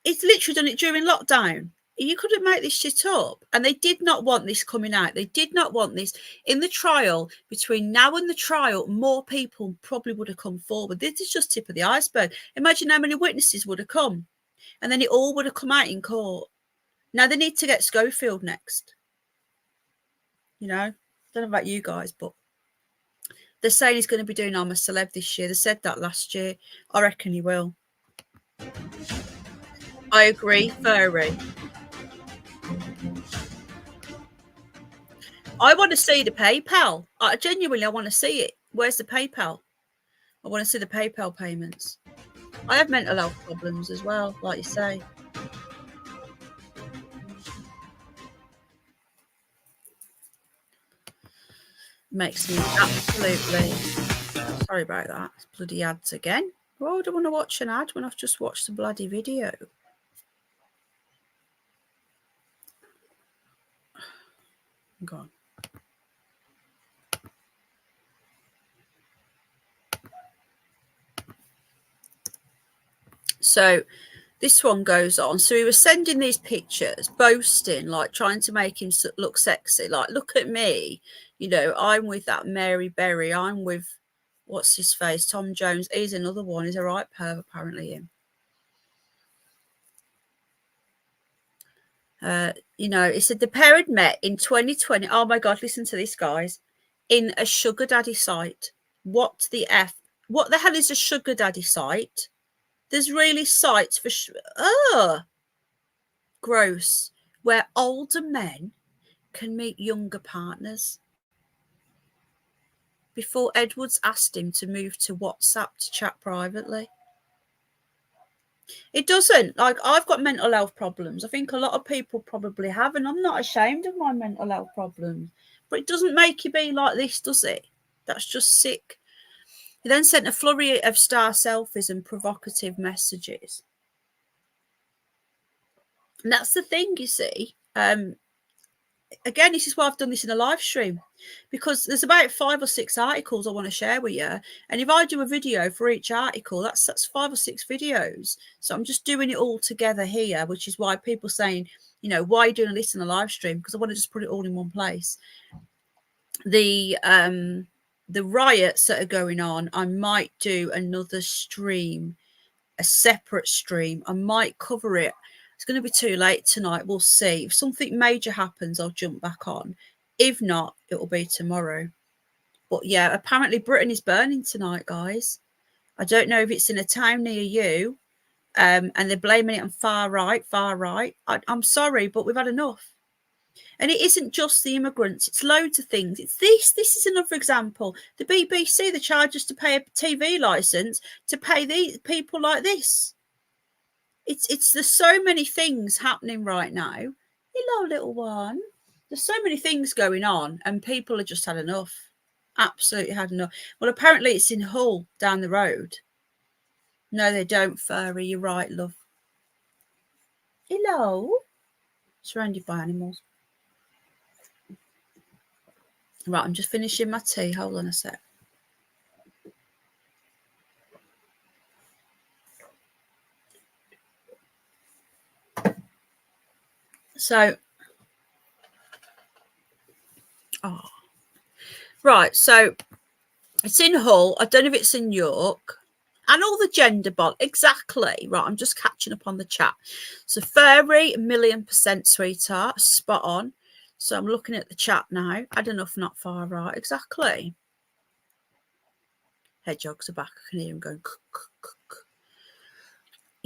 literally done it during lockdown. You couldn't make this shit up. And they did not want this coming out. They did not want this in the trial. Between now and the trial, more people probably would have come forward. This is just tip of the iceberg. Imagine how many witnesses would have come. And then it all would have come out in court. Now they need to get Schofield next. You know, don't know about you guys, but they're saying he's going to be doing I'm a Celeb this year. They said that last year. I reckon he will. I agree, Furry. I want to see the PayPal. I want to see it. Where's the PayPal? I want to see the PayPal payments. I have mental health problems as well, like you say. Makes me absolutely... Sorry about that. It's bloody ads again. Why would I want to watch an ad when I've just watched the bloody video? Go on. So this one goes on. So he was sending these pictures, boasting, like trying to make him look sexy. Like, look at me. You know, I'm with that Mary Berry. I'm with, what's his face? Tom Jones. He's another one. He's a right perv, apparently, him. You know, it said the pair had met in 2020. Oh my God, listen to this, guys. In a sugar daddy site. What the F? What the hell is a sugar daddy site? There's really sites for... gross. Where older men can meet younger partners. Before Edwards asked him to move to WhatsApp to chat privately. It doesn't. Like, I've got mental health problems. I think a lot of people probably have, and I'm not ashamed of my mental health problems. But it doesn't make you be like this, does it? That's just sick. He then sent a flurry of star selfies and provocative messages. And that's the thing, you see. Again, this is why I've done this in a live stream, because there's about 5 or 6 articles I want to share with you. And if I do a video for each article, that's 5 or 6 videos. So I'm just doing it all together here, which is why people saying, you know, why are you doing this in a live stream? Because I want to just put it all in one place. The riots that are going on, I might do another stream, a separate stream. I might cover it. It's going to be too late tonight. We'll see. If something major happens, I'll jump back on. If not, it will be tomorrow. But yeah, apparently Britain is burning tonight, guys. I don't know if it's in a town near you, and they're blaming it on far right. I'm sorry, but we've had enough. And it isn't just the immigrants. It's loads of things. It's this. This is another example. The BBC, the charges to pay a TV licence to pay these people like this. There's so many things happening right now. Hello, little one. There's so many things going on, and people have just had enough. Absolutely had enough. Well, apparently it's in Hull down the road. No, they don't, Furry. You're right, love. Hello. Surrounded by animals. Right, I'm just finishing my tea. Hold on a sec. So, right, so it's in Hull. I don't know if it's in York. And all the gender bond. Exactly. Right, I'm just catching up on the chat. So, Furry, 1,000,000% sweetheart. Spot on. So, I'm looking at the chat now. Had enough, not far right. Exactly. Hedgehogs are back. I can hear them going.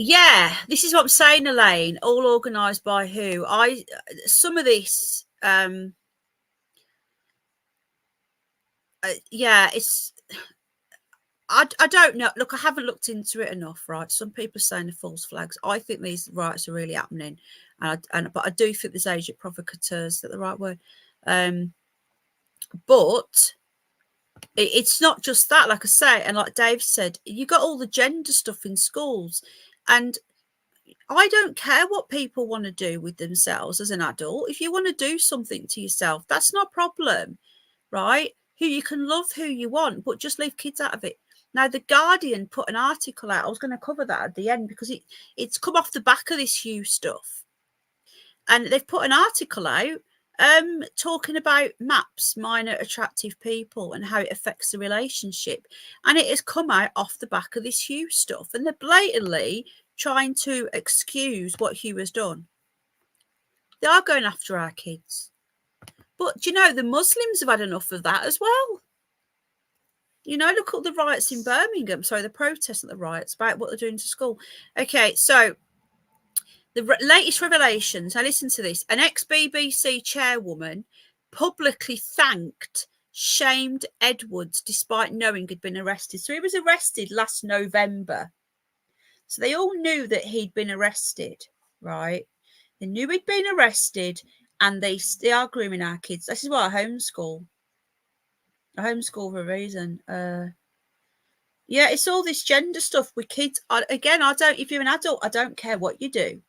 Yeah, this is what I'm saying, Elaine. All organised by who? Some of this, yeah, it's. I don't know. Look, I haven't looked into it enough, right? Some people are saying the false flags. I think these riots are really happening, but I do think there's agent provocateurs. Is that the right word? But it's not just that, like I say, and like Dave said, you got all the gender stuff in schools, and I don't care what people want to do with themselves as an adult. If you want to do something to yourself, that's not a problem, right? You can love who you want, but just leave kids out of it. Now, The Guardian put an article out. I was going to cover that at the end because it's come off the back of this Huw stuff. And they've put an article out talking about MAPS, minor attractive people, and how it affects the relationship. And it has come out off the back of this Huw stuff. And they're blatantly trying to excuse what Huw has done. They are going after our kids. But, you know, the Muslims have had enough of that as well. You know, look at the riots in Birmingham. Sorry, the protests and the riots about what they're doing to school. Okay, so the latest revelations. Now, listen to this. An ex-BBC chairwoman publicly shamed Edwards despite knowing he'd been arrested. So he was arrested last November. So they all knew that he'd been arrested, right? They knew he'd been arrested, and they are grooming our kids. This is why I homeschool. I homeschool for a reason. Yeah, it's all this gender stuff with kids. If you're an adult, I don't care what you do.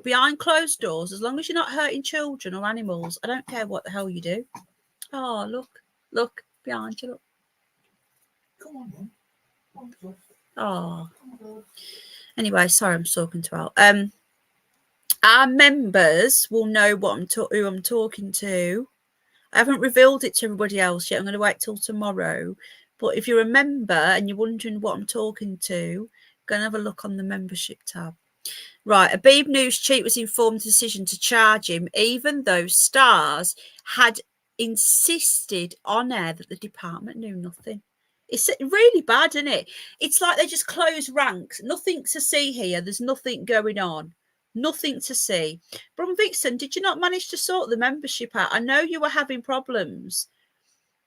Behind closed doors, as long as you're not hurting children or animals, I don't care what the hell you do. Oh, look, behind you, look. Come on, then. Oh. Anyway, sorry, I'm talking to Al. Our members will know who I'm talking to. I haven't revealed it to everybody else yet. I'm going to wait till tomorrow. But if you're a member and you're wondering what I'm talking to, go and have a look on the membership tab. Right, a Beeb News cheat was informed the decision to charge him, even though Stars had insisted on air that the department knew nothing. It's really bad, isn't it? It's like they just close ranks. Nothing to see here. There's nothing going on. Nothing to see. Brum Vixen, did you not manage to sort the membership out? I know you were having problems.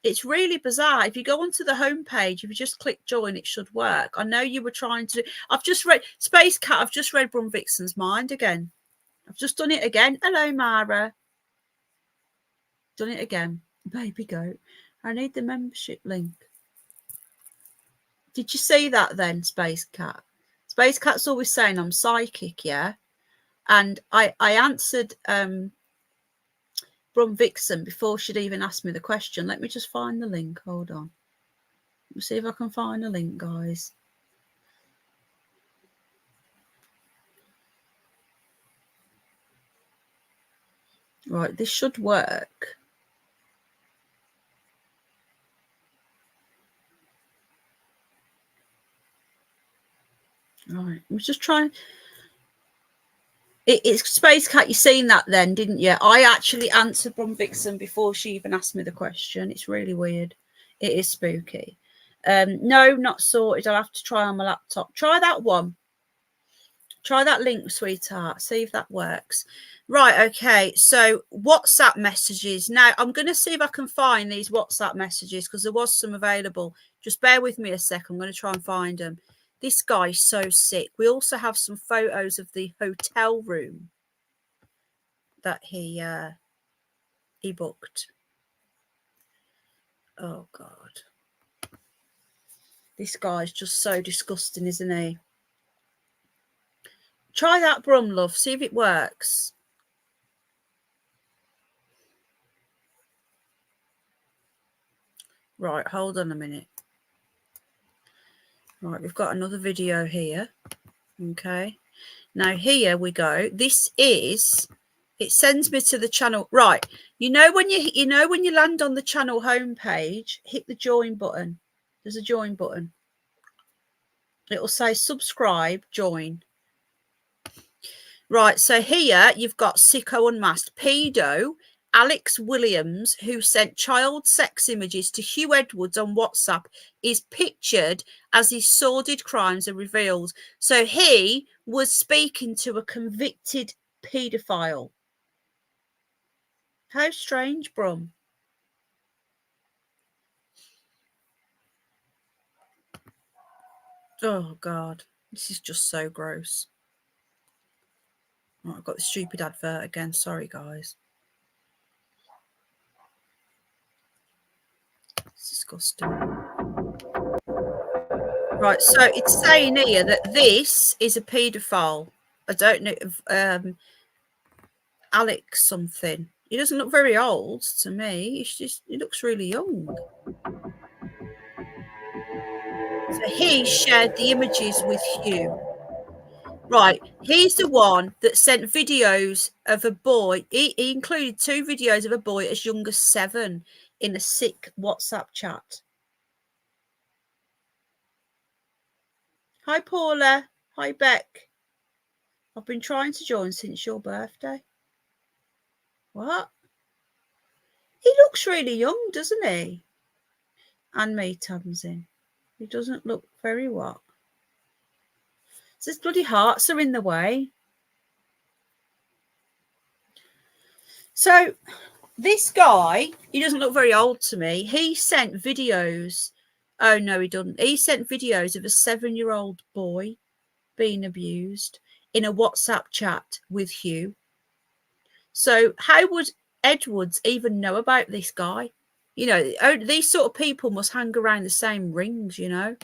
It's really bizarre. If you go onto the homepage, if you just click join, it should work. I know you were trying to. I've just read Space Cat. I've just read Brum Vixen's mind again. I've just done it again. Hello, Mara. Done it again. Baby goat. I need the membership link. Did you see that then, Space Cat? Space Cat's always saying I'm psychic, yeah? And I answered Brum Vixen before she'd even asked me the question. Let me just find the link. Hold on. Let me see if I can find the link, guys. Right, this should work. Right, I'm just trying. It's Space Cat. You seen that then, didn't you? I actually answered Brum Vixen before she even asked me the question. It's really weird. It is spooky. No, not sorted. I'll have to try on my laptop. Try that one. Try that link, sweetheart. See if that works. Right, okay. So WhatsApp messages. Now, I'm going to see if I can find these WhatsApp messages because there was some available. Just bear with me a sec. I'm going to try and find them. This guy's so sick. We also have some photos of the hotel room that he booked. Oh, God. This guy's just so disgusting, isn't he? Try that, Brum, love. See if it works. Right, hold on a minute. Right, we've got another video here. Okay. Now, here we go. This is... It sends me to the channel. Right. You know when you land on the channel homepage, hit the join button. There's a join button. It'll say subscribe, join. Right. So here you've got Sicko Unmasked. Pedo Alex Williams, who sent child sex images to Huw Edwards on WhatsApp, is pictured as his sordid crimes are revealed. So he was speaking to a convicted paedophile. How strange, Brum. Oh, God. This is just so gross. Oh, I've got the stupid advert again. Sorry, guys. It's disgusting. Right, so it's saying here that this is a paedophile. I don't know, Alex something. He doesn't look very old to me. He looks really young. So he shared the images with Huw. Right, he's the one that sent videos of a boy. He included 2 videos of a boy as young as 7 in a sick WhatsApp chat. Hi, Paula. Hi, Beck. I've been trying to join since your birthday. What? He looks really young, doesn't he? And me, Tamsin. He doesn't look very what? His bloody hearts are in the way. So this guy, he doesn't look very old to me. He sent videos. Oh, no, he doesn't. He sent videos of a 7-year-old boy being abused in a WhatsApp chat with Huw. So how would Edwards even know about this guy? You know, these sort of people must hang around the same rings, you know.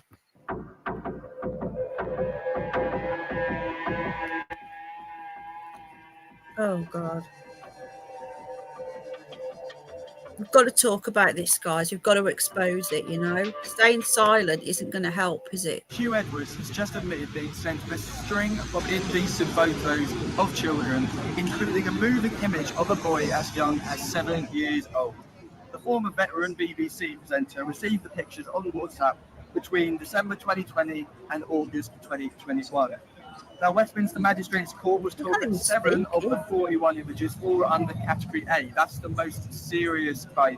Oh, God. We've got to talk about this, guys. We've got to expose it, you know. Staying silent isn't going to help, is it? Huw Edwards has just admitted being sent a string of indecent photos of children, including a moving image of a boy as young as 7 years old. The former veteran BBC presenter received the pictures on WhatsApp between December 2020 and August 2021. Now, Westminster Magistrates Court was told that 7 of the 41 images fall under Category A. That's the most serious crime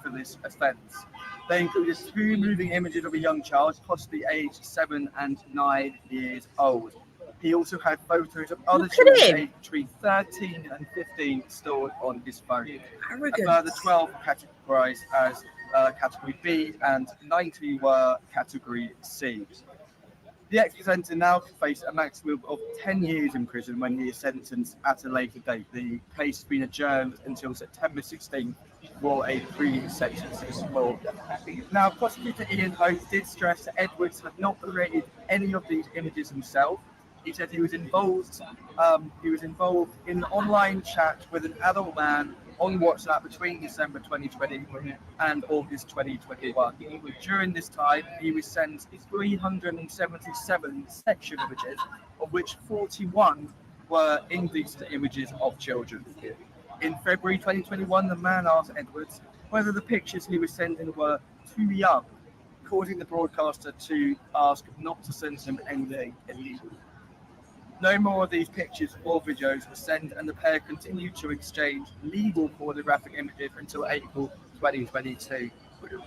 for this offence. They included 2 moving images of a young child, possibly aged 7 and 9 years old. He also had photos of other children aged between 13 and 15 stored on his phone. A further 12 categorised as Category B and 90 were Category C. The ex-presenter now can face a maximum of 10 years in prison when he is sentenced at a later date. The case has been adjourned until September 16th for a pre-sentence trial. Now, prosecutor Ian Hope did stress that Edwards had not created any of these images himself. He said he was involved in an online chat with an adult man on WhatsApp between December 2020 and August 2021. During this time, he was sent 377 sexual images, of which 41 were indecent images of children. In February 2021, the man asked Edwards whether the pictures he was sending were too young, causing the broadcaster to ask not to send him anything illegal. No more of these pictures or videos were sent, and the pair continued to exchange legal pornographic images until April 2022. Did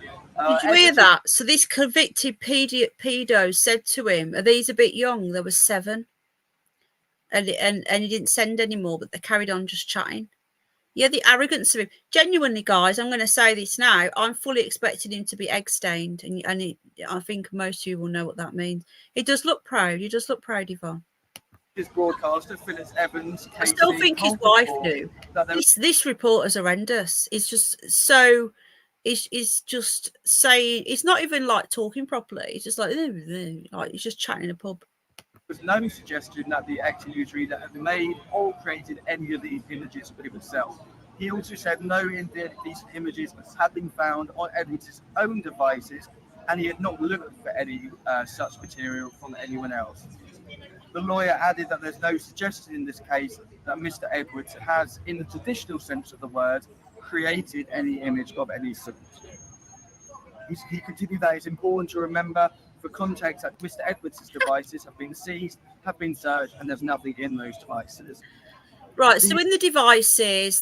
you hear that? So this convicted pedo said to him, "Are these a bit young?" There was 7, and he didn't send any more, but they carried on just chatting. Yeah, the arrogance of him. Genuinely, guys, I'm going to say this now. I'm fully expecting him to be egg-stained, and I think most of you will know what that means. He does look proud. He does look proud, Yvonne. His broadcaster, Phyllis Evans. I still think his wife knew. This reporter's horrendous. It's just so. He's just saying. It's not even like talking properly. It's just like he's just chatting in a pub. There was no suggestion that the ex-news reader had made or created any of these images for himself. He also said no indecent images had been found on Edwards' own devices, and he had not looked for any such material from anyone else. The lawyer added that there's no suggestion in this case that Mr. Edwards has, in the traditional sense of the word, created any image of any sort. He continued that it's important to remember for context that Mr. Edwards' devices have been seized, have been searched, and there's nothing in those devices. Right, so in the devices,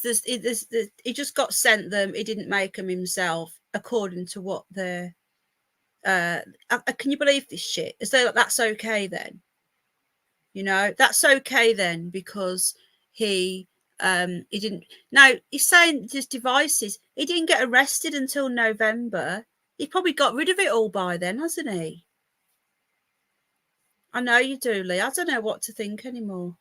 he just got sent them. He didn't make them himself, according to what the... can you believe this shit? As though that's okay then? You know, that's okay then, because he didn't... Now, he's saying his devices, he didn't get arrested until November. He probably got rid of it all by then, hasn't he? I know you do, Lee. I don't know what to think anymore.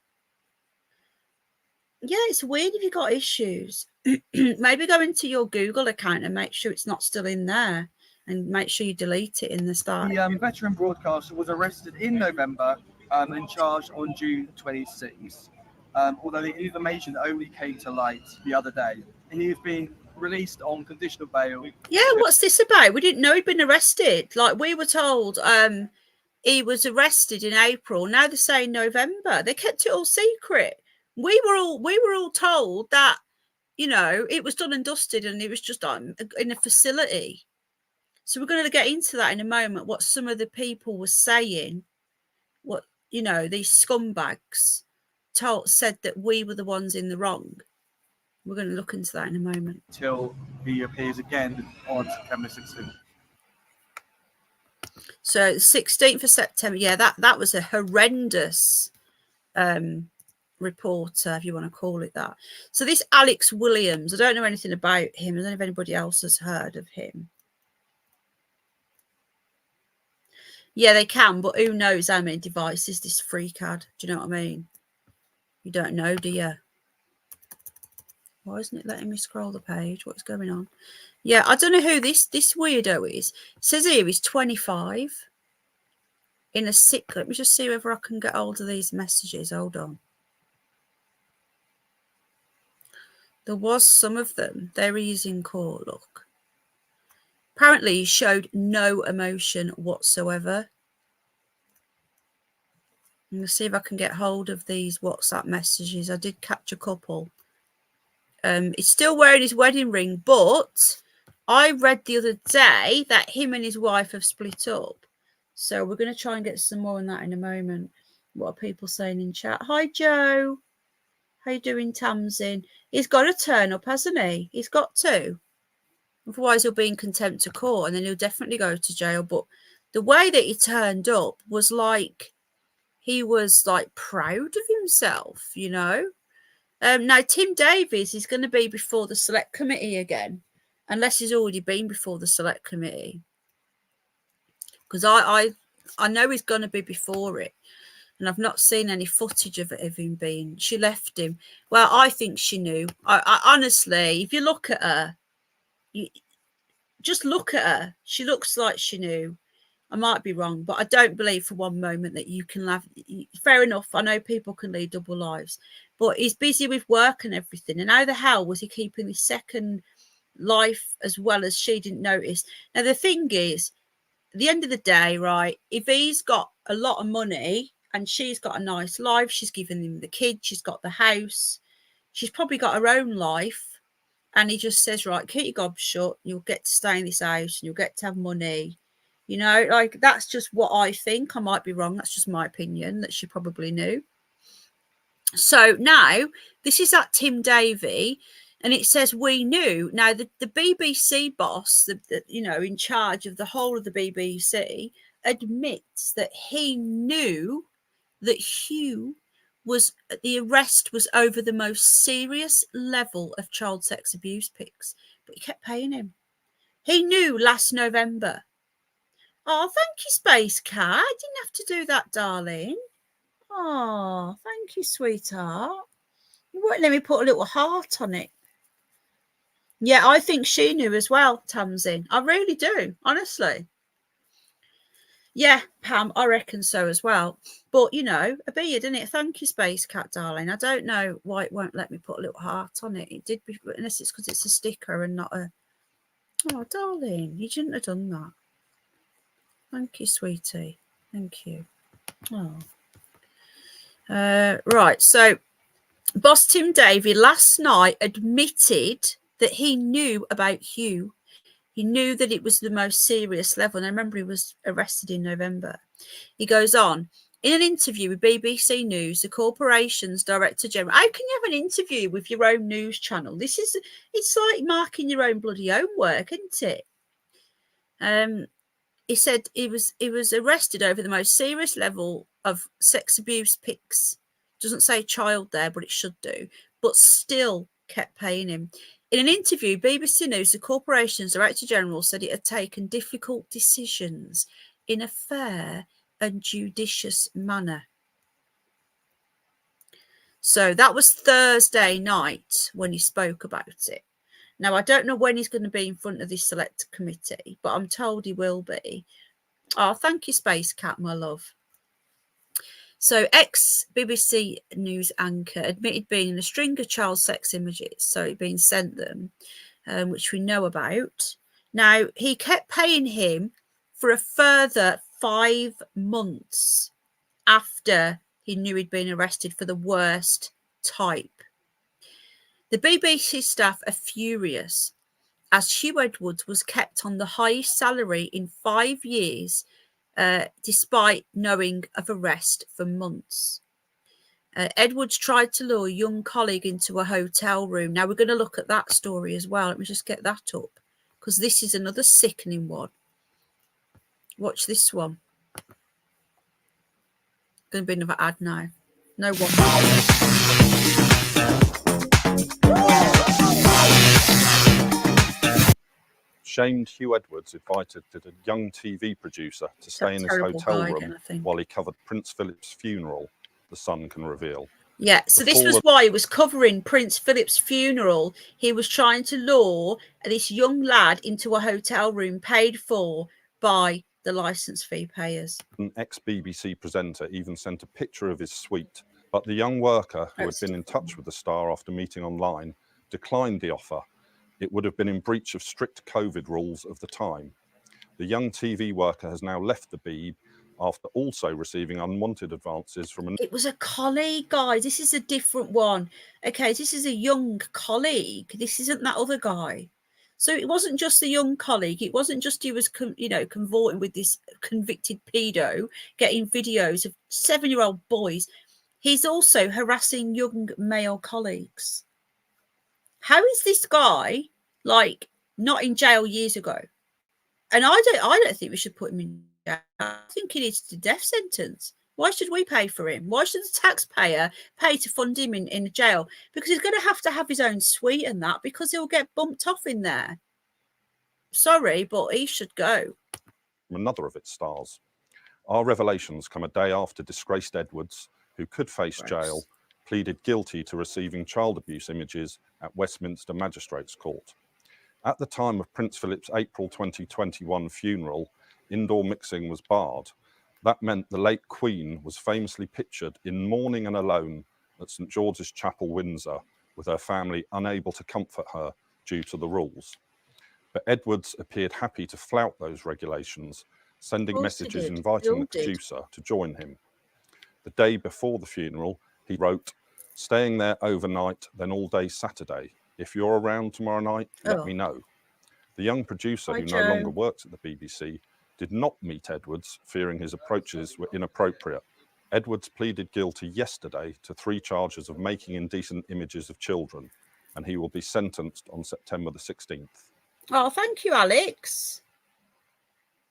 Yeah, it's weird if you've got issues. Maybe go into your Google account and make sure it's not still in there, and make sure you delete it in the start. The veteran broadcaster was arrested in November and charged on June 26th, although the information only came to light the other day, and he has been released on conditional bail. Yeah, what's this about? We didn't know he'd been arrested. Like, we were told he was arrested in April. Now they're saying November. They kept it all secret. We were all told that, you know, it was done and dusted, and it was just in a facility. So we're going to get into that in a moment, what some of the people were saying, what, you know, these scumbags said that we were the ones in the wrong. We're going to look into that in a moment. Until he appears again on September 16th. So 16th of September, yeah, that was a horrendous reporter, if you want to call it that. So this Alex Williams, I don't know anything about him. I don't know if anybody else has heard of him. Yeah, they can, but who knows how many devices this freak had? Do you know what I mean? You don't know, do you? Why isn't it letting me scroll the page? What's going on? Yeah, I don't know who this weirdo is. It says here he's 25 in a sick. Let me just see whether I can get hold of these messages. Hold on. There was some of them. There he is in court, look. Apparently he showed no emotion whatsoever. I'm going to see if I can get hold of these WhatsApp messages. I did catch a couple. He's still wearing his wedding ring, but I read the other day that him and his wife have split up. So we're going to try and get some more on that in a moment. What are people saying in chat? Hi, Joe. How you doing, Tamsin? He's got to turn up, hasn't he? He's got to. Otherwise, he'll be in contempt of court and then he'll definitely go to jail. But the way that he turned up was like he was like proud of himself, you know. Now, Tim Davies is going to be before the select committee again, unless he's already been before the select committee. Because I know he's going to be before it. And I've not seen any footage of him being. She left him. Well, I think she knew. I honestly, if you look at her, just look at her. She looks like she knew. I might be wrong, but I don't believe for one moment that you can laugh. Fair enough. I know people can lead double lives, but he's busy with work and everything. And how the hell was he keeping his second life as well as she didn't notice? Now, the thing is, at the end of the day, right, if he's got a lot of money and she's got a nice life, she's given him the kid, she's got the house, she's probably got her own life, and he just says, right, keep your gob shut, you'll get to stay in this house and you'll get to have money. You know, like, that's just what I think. I might be wrong. That's just my opinion, that she probably knew. So now this is at Tim Davie, and it says we knew. Now the BBC boss, you know, in charge of the whole of the BBC, admits that he knew that Huw was, the arrest was over the most serious level of child sex abuse pics, but he kept paying him. He knew last November. Oh, thank you, Space Cat. I didn't have to do that, darling. Oh, thank you, sweetheart. You won't let me put a little heart on it. Yeah, I think she knew as well, Tamsin. I really do, honestly. Yeah, Pam, I reckon so as well. But, you know, a beard, isn't it? Thank you, Space Cat, darling. I don't know why it won't let me put a little heart on it. It did, unless it's because it's a sticker and not a... Oh, darling, you shouldn't have done that. Thank you, sweetie. Thank you. Oh. Right, so boss Tim Davie last night admitted that he knew about Huw. He knew that it was the most serious level. And I remember he was arrested in November. He goes on, in an interview with BBC News, the corporation's Director General. How can you have an interview with your own news channel? It's like marking your own bloody homework, isn't it? He said he was arrested over the most serious level of sex abuse pics. Doesn't say child there, but it should do. But still kept paying him. In an interview, BBC News, the corporation's Director General said it had taken difficult decisions in a fair and judicious manner. So that was Thursday night when he spoke about it. Now, I don't know when he's going to be in front of this select committee, but I'm told he will be. Oh, thank you, Space Cat, my love. So, ex-BBC News anchor admitted being in a string of child sex images, so he'd been sent them, which we know about. Now, he kept paying him for a further 5 months after he knew he'd been arrested for the worst type. The BBC staff are furious as Huw Edwards was kept on the highest salary in 5 years, despite knowing of arrest for months. Edwards tried to lure a young colleague into a hotel room. Now, we're going to look at that story as well. Let me just get that up, because this is another sickening one. Watch this one. Going to be another ad now. No one. Shamed Huw Edwards invited a young TV producer to stay in his hotel room while he covered Prince Philip's funeral, The Sun can reveal. Yeah, so this was why he was covering Prince Philip's funeral. He was trying to lure this young lad into a hotel room paid for by the licence fee payers. An ex-BBC presenter even sent a picture of his suite, but the young worker, who had been in touch with the star after meeting online, declined the offer. It would have been in breach of strict COVID rules of the time. The young TV worker has now left the Beeb after also receiving unwanted advances from an... It was a colleague, guys. This is a different one. Okay, this is a young colleague. This isn't that other guy. So it wasn't just the young colleague. It wasn't just he was, convorting with this convicted pedo, getting videos of 7-year-old boys. He's also harassing young male colleagues. How is this guy like not in jail years ago? And I don't think we should put him in jail. I think he needs a death sentence. Why should we pay for him? Why should the taxpayer pay to fund him in jail? Because he's going to have his own suite and that, because he'll get bumped off in there. Sorry, but he should go. Another of its stars. Our revelations come a day after disgraced Edwards, who could face jail, pleaded guilty to receiving child abuse images at Westminster Magistrates Court. At the time of Prince Philip's April 2021 funeral, indoor mixing was barred. That meant the late Queen was famously pictured in mourning and alone at St George's Chapel, Windsor, with her family unable to comfort her due to the rules. But Edwards appeared happy to flout those regulations, sending messages inviting the producer to join him. The day before the funeral, he wrote, "Staying there overnight, then all day Saturday. If you're around tomorrow night, let me know." The young producer, who no longer works at the BBC, did not meet Edwards, fearing his approaches were inappropriate. Edwards pleaded guilty yesterday to 3 charges of making indecent images of children, and he will be sentenced on September the 16th. Oh, thank you, Alex.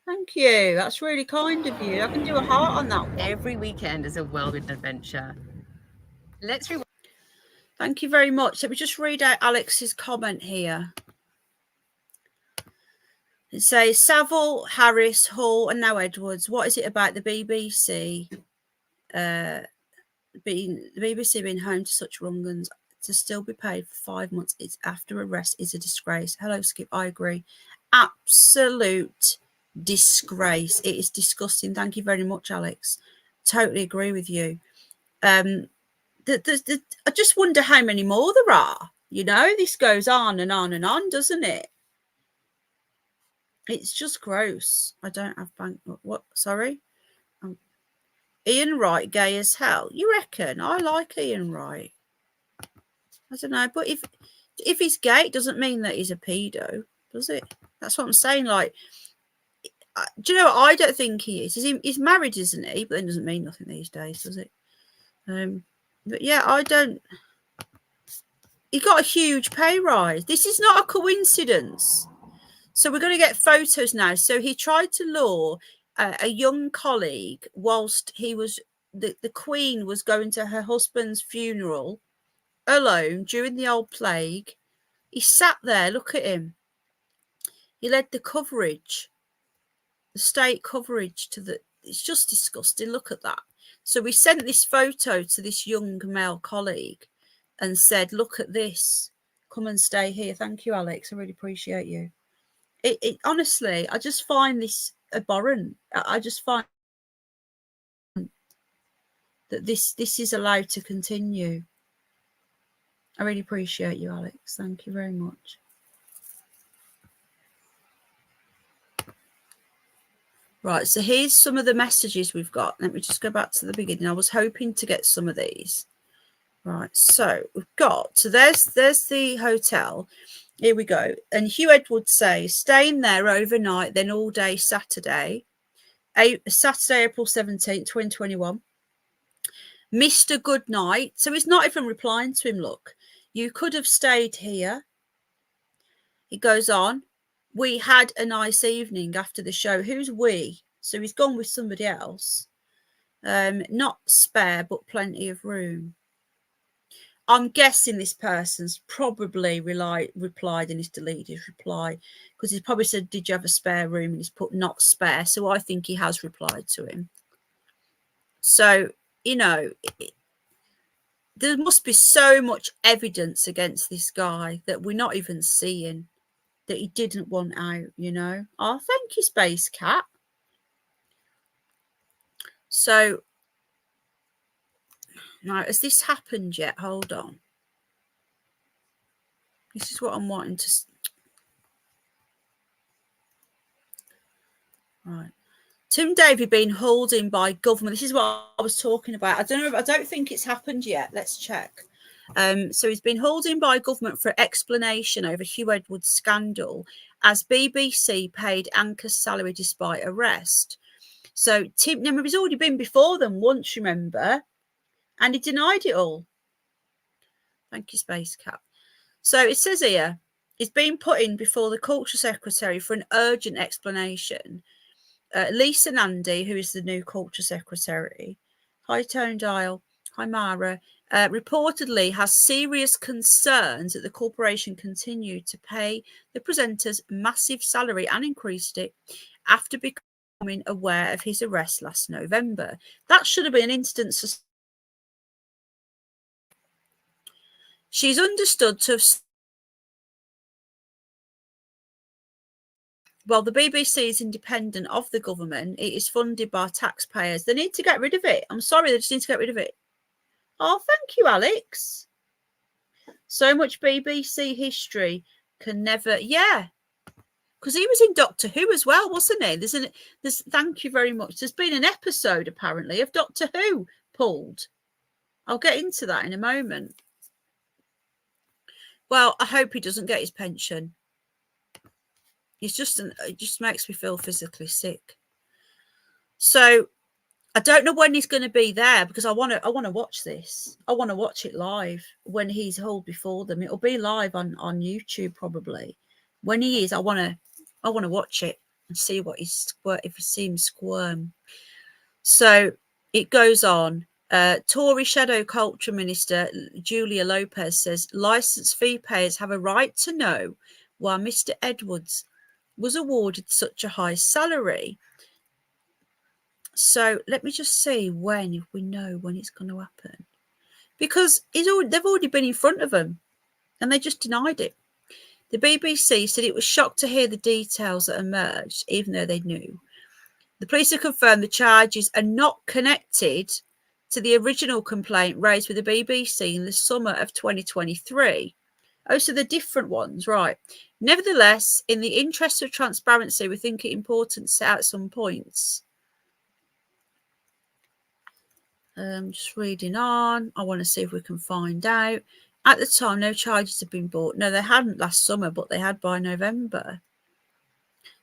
Thank you. That's really kind of you. I can do a heart on that one. Every weekend is a whirlwind adventure. Let's rewind. Thank you very much. Let me just read out Alex's comment here. It says, Savile, Harris, Hull, and now Edwards. What is it about the BBC? The BBC being home to such wrong-uns, to still be paid for 5 months after arrest is a disgrace. Hello, Skip. I agree. Absolute disgrace. It is disgusting. Thank you very much, Alex. Totally agree with you. I just wonder how many more there are. This goes on and on and on, doesn't it? It's just gross. I don't have bank. What? Sorry. Ian Wright, gay as hell. You reckon? I like Ian Wright. I don't know, but if he's gay, it doesn't mean that he's a pedo, does it? That's what I'm saying. Like, do you know what? I don't think he is. He's married, isn't he? But that doesn't mean nothing these days, does it? But yeah, I don't. He got a huge pay rise. This is not a coincidence. So we're going to get photos now. So he tried to lure a young colleague whilst he was the Queen was going to her husband's funeral alone during the old plague. He sat there. Look at him. He led the coverage, the state coverage to the. It's just disgusting. Look at that. So we sent this photo to this young male colleague and said, "Look at this. Come and stay here." Thank you, Alex. I really appreciate you. It honestly, I just find this abhorrent. I just find that this is allowed to continue. I really appreciate you, Alex. Thank you very much. Right, so here's some of the messages we've got. Let me just go back to the beginning. I was hoping to get some of these. Right, so we've got, so there's the hotel. Here we go. And Huw Edwards says, staying there overnight, then all day Saturday, Saturday, April 17th, 2021. Mr. Goodnight. So he's not even replying to him. Look, you could have stayed here. He goes on. We had a nice evening after the show. Who's we? So he's gone with somebody else. Not spare, but plenty of room. I'm guessing this person's probably replied and he's deleted his reply because he's probably said, did you have a spare room? And he's put not spare. So I think he has replied to him. So, there must be so much evidence against this guy that we're not even seeing, that he didn't want out, Oh, thank you, Space Cat. So, now, has this happened yet? Hold on. This is what I'm wanting to... Right. Tim Davie being hauled in by government. This is what I was talking about. I don't know. I don't think it's happened yet. Let's check. So he's been hauled in by government for explanation over Huw Edwards' scandal as BBC paid Anchor's salary despite arrest. So Tim, remember, he's already been before them once, remember, and he denied it all. Thank you, Space Cat. So it says here, he's been put in before the Culture Secretary for an urgent explanation. Lisa Nandy, who is the new Culture Secretary, hi Tone Dial, hi Mara, reportedly has serious concerns that the corporation continued to pay the presenter's massive salary and increased it after becoming aware of his arrest last November. That should have been an instant. She's understood to have. Well, the BBC is independent of the government. It is funded by taxpayers. They need to get rid of it. I'm sorry, they just need to get rid of it. Oh, thank you, Alex. So much BBC history can never... Yeah, because he was in Doctor Who as well, wasn't he? There's thank you very much. There's been an episode, apparently, of Doctor Who pulled. I'll get into that in a moment. Well, I hope he doesn't get his pension. It just makes me feel physically sick. So I don't know when he's going to be there, because I want to watch this. I want to watch it live when he's hauled before them. It'll be live on YouTube probably. When he is, I want to watch it and see what if he seems squirm. So it goes on. Tory Shadow Culture Minister Julia Lopez says licence fee payers have a right to know why Mr. Edwards was awarded such a high salary. So let me just see if we know when it's going to happen, because they've already been in front of him and they just denied it. The BBC said it was shocked to hear the details that emerged, even though they knew. The police have confirmed the charges are not connected to the original complaint raised with the BBC in the summer of 2023. Oh, so they're different ones, right? Nevertheless, in the interest of transparency, we think it important to set out some points. Just reading on. I want to see if we can find out. At the time, no charges had been brought. No, they hadn't last summer, but they had by November.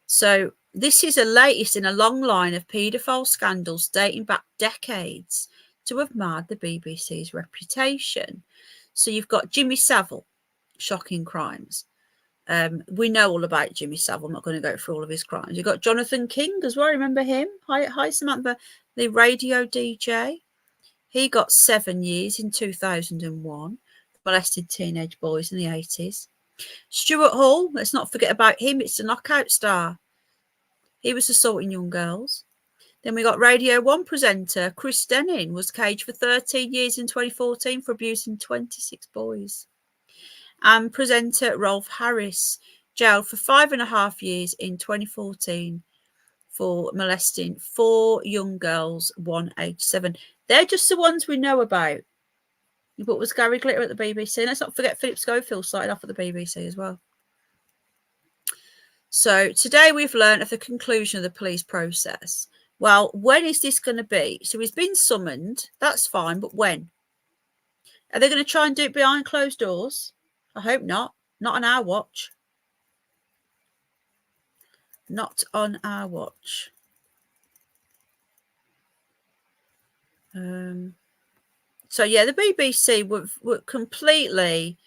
So this is the latest in a long line of paedophile scandals dating back decades to have marred the BBC's reputation. So you've got Jimmy Savile, shocking crimes. We know all about Jimmy Savile. I'm not going to go through all of his crimes. You've got Jonathan King as well. Remember him? Hi, Samantha, the radio DJ. He got 7 years in 2001. Molested teenage boys in the 80s. Stuart Hall, let's not forget about him. It's a knockout star. He was assaulting young girls. Then we got Radio 1 presenter Chris Denning was caged for 13 years in 2014 for abusing 26 boys. And presenter Rolf Harris jailed for 5.5 years in 2014 for molesting 4 young girls, one aged 7. They're just the ones we know about. But was Gary Glitter at the BBC? Let's not forget Philip Schofield started off at the BBC as well. So today we've learned of the conclusion of the police process. Well, when is this going to be? So he's been summoned. That's fine. But when? Are they going to try and do it behind closed doors? I hope not. Not on our watch. Not on our watch. So, yeah, the BBC were completely,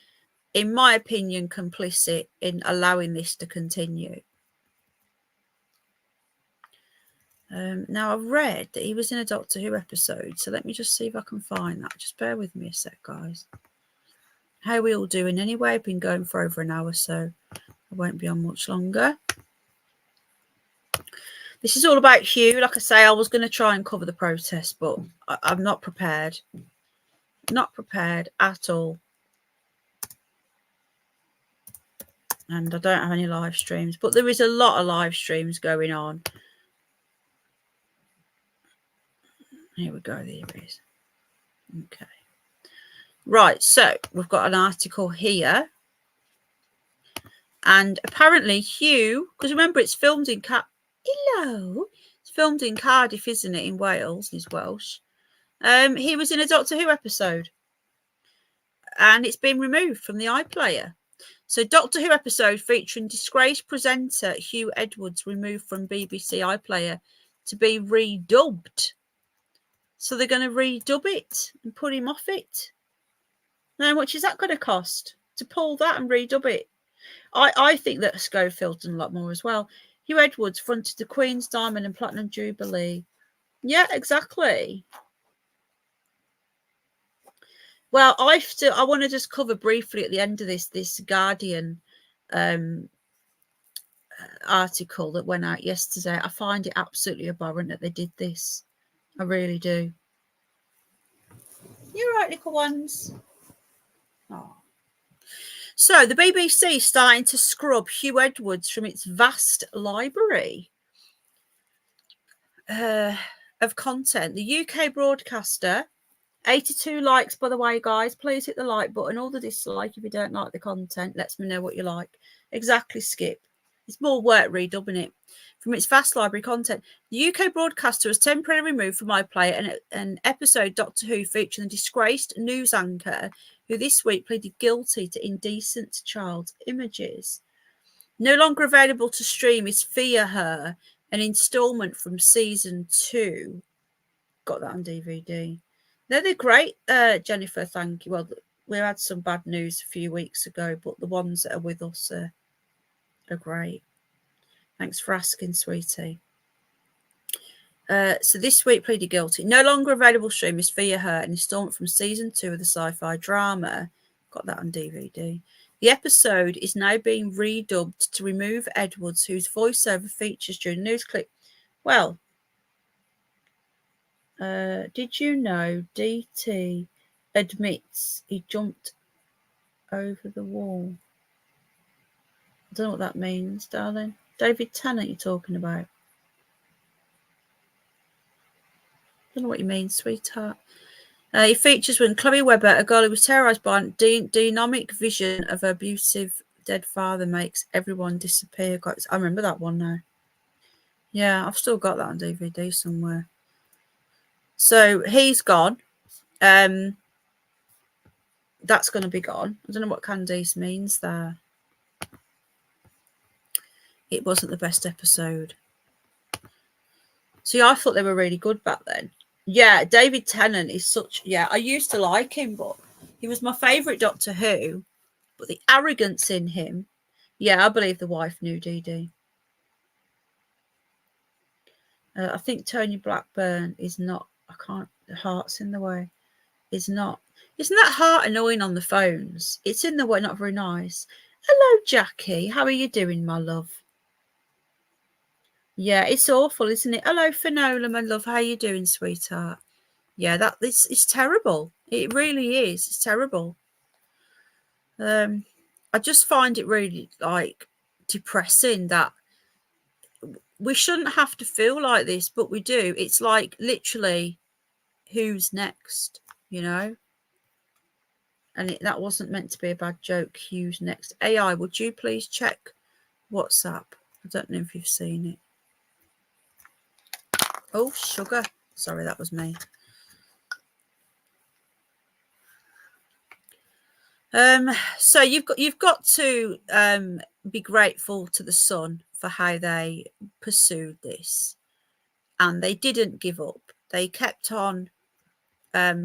in my opinion, complicit in allowing this to continue. Now, I've read that he was in a Doctor Who episode, so let me just see if I can find that. Just bear with me a sec, guys. How are we all doing anyway? I've been going for over an hour, so I won't be on much longer. This is all about Huw. Like I say, I was going to try and cover the protest, but I'm not prepared. Not prepared at all. And I don't have any live streams, but there is a lot of live streams going on. Here we go. There it is. Okay. Right. So we've got an article here. And apparently Huw, because remember it's filmed in it's filmed in Cardiff, isn't it, in Wales? He's Welsh. He was in a Doctor Who episode. and it's been removed from the iPlayer. So Doctor Who episode featuring disgraced presenter Huw Edwards removed from BBC iPlayer to be redubbed. So they're going to redub it and put him off it. Now, how much is that going to cost to pull that and redub it? I think that Schofield's done a lot more as well. Huw Edwards fronted the Queen's Diamond and Platinum Jubilee. Yeah, exactly. Well, I want to just cover briefly at the end of this Guardian article that went out yesterday. I find it absolutely abhorrent that they did this. I really do. You're right, little ones. Oh. So the BBC starting to scrub Huw Edwards from its vast library of content. The UK broadcaster, 82 likes, by the way, guys. Please hit the like button or the dislike if you don't like the content. Let me know what you like. Exactly, Skip. It's more work redubbing it. From its vast library content, the UK broadcaster was temporarily removed from iPlayer and an episode Doctor Who featuring a disgraced news anchor who this week pleaded guilty to indecent child images. No longer available to stream is Fear Her, an instalment from season 2. Got that on DVD. No, they're great, Jennifer, thank you. Well, we had some bad news a few weeks ago, but the ones that are with us are great. Thanks for asking, sweetie. So this week pleaded guilty. No longer available stream is Fear Her, an installment from season 2 of the sci-fi drama. Got that on DVD. The episode is now being redubbed to remove Edwards, whose voiceover features during the news clip. Well, did you know DT admits he jumped over the wall? I don't know what that means, darling. David Tennant you're talking about. I don't know what you mean, sweetheart. He features when Chloe Webber, a girl who was terrorised by a demonic vision of her abusive dead father, makes everyone disappear. I remember that one now. Yeah, I've still got that on DVD somewhere. So he's gone. That's going to be gone. I don't know what Candice means there. It wasn't the best episode. See, I thought they were really good back then. Yeah, David Tennant is such... Yeah, I used to like him, but he was my favourite Doctor Who. But the arrogance in him... Yeah, I believe the wife knew DD. I think Tony Blackburn is not... I can't... The heart's in the way. Is not... Isn't that heart annoying on the phones? It's in the way, not very nice. Hello, Jackie. How are you doing, my love? Yeah, it's awful, isn't it? Hello, Finola, my love. How you doing, sweetheart? Yeah, it's terrible. It really is. It's terrible. I just find it really depressing that we shouldn't have to feel like this, but we do. It's like literally, who's next? You know. And that wasn't meant to be a bad joke. Who's next? AI, would you please check WhatsApp? I don't know if you've seen it. Oh, sugar. Sorry, that was me. So you've got to be grateful to the Sun for how they pursued this, and they didn't give up. They kept on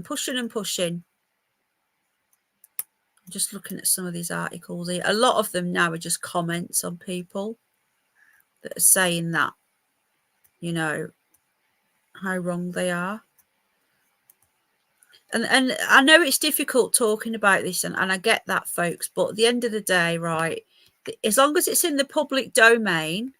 pushing and pushing. I'm just looking at some of these articles here. A lot of them now are just comments on people that are saying that, you know, how wrong they are. And I know it's difficult talking about this, and I get that, folks, but at the end of the day, right, as long as it's in the public domain,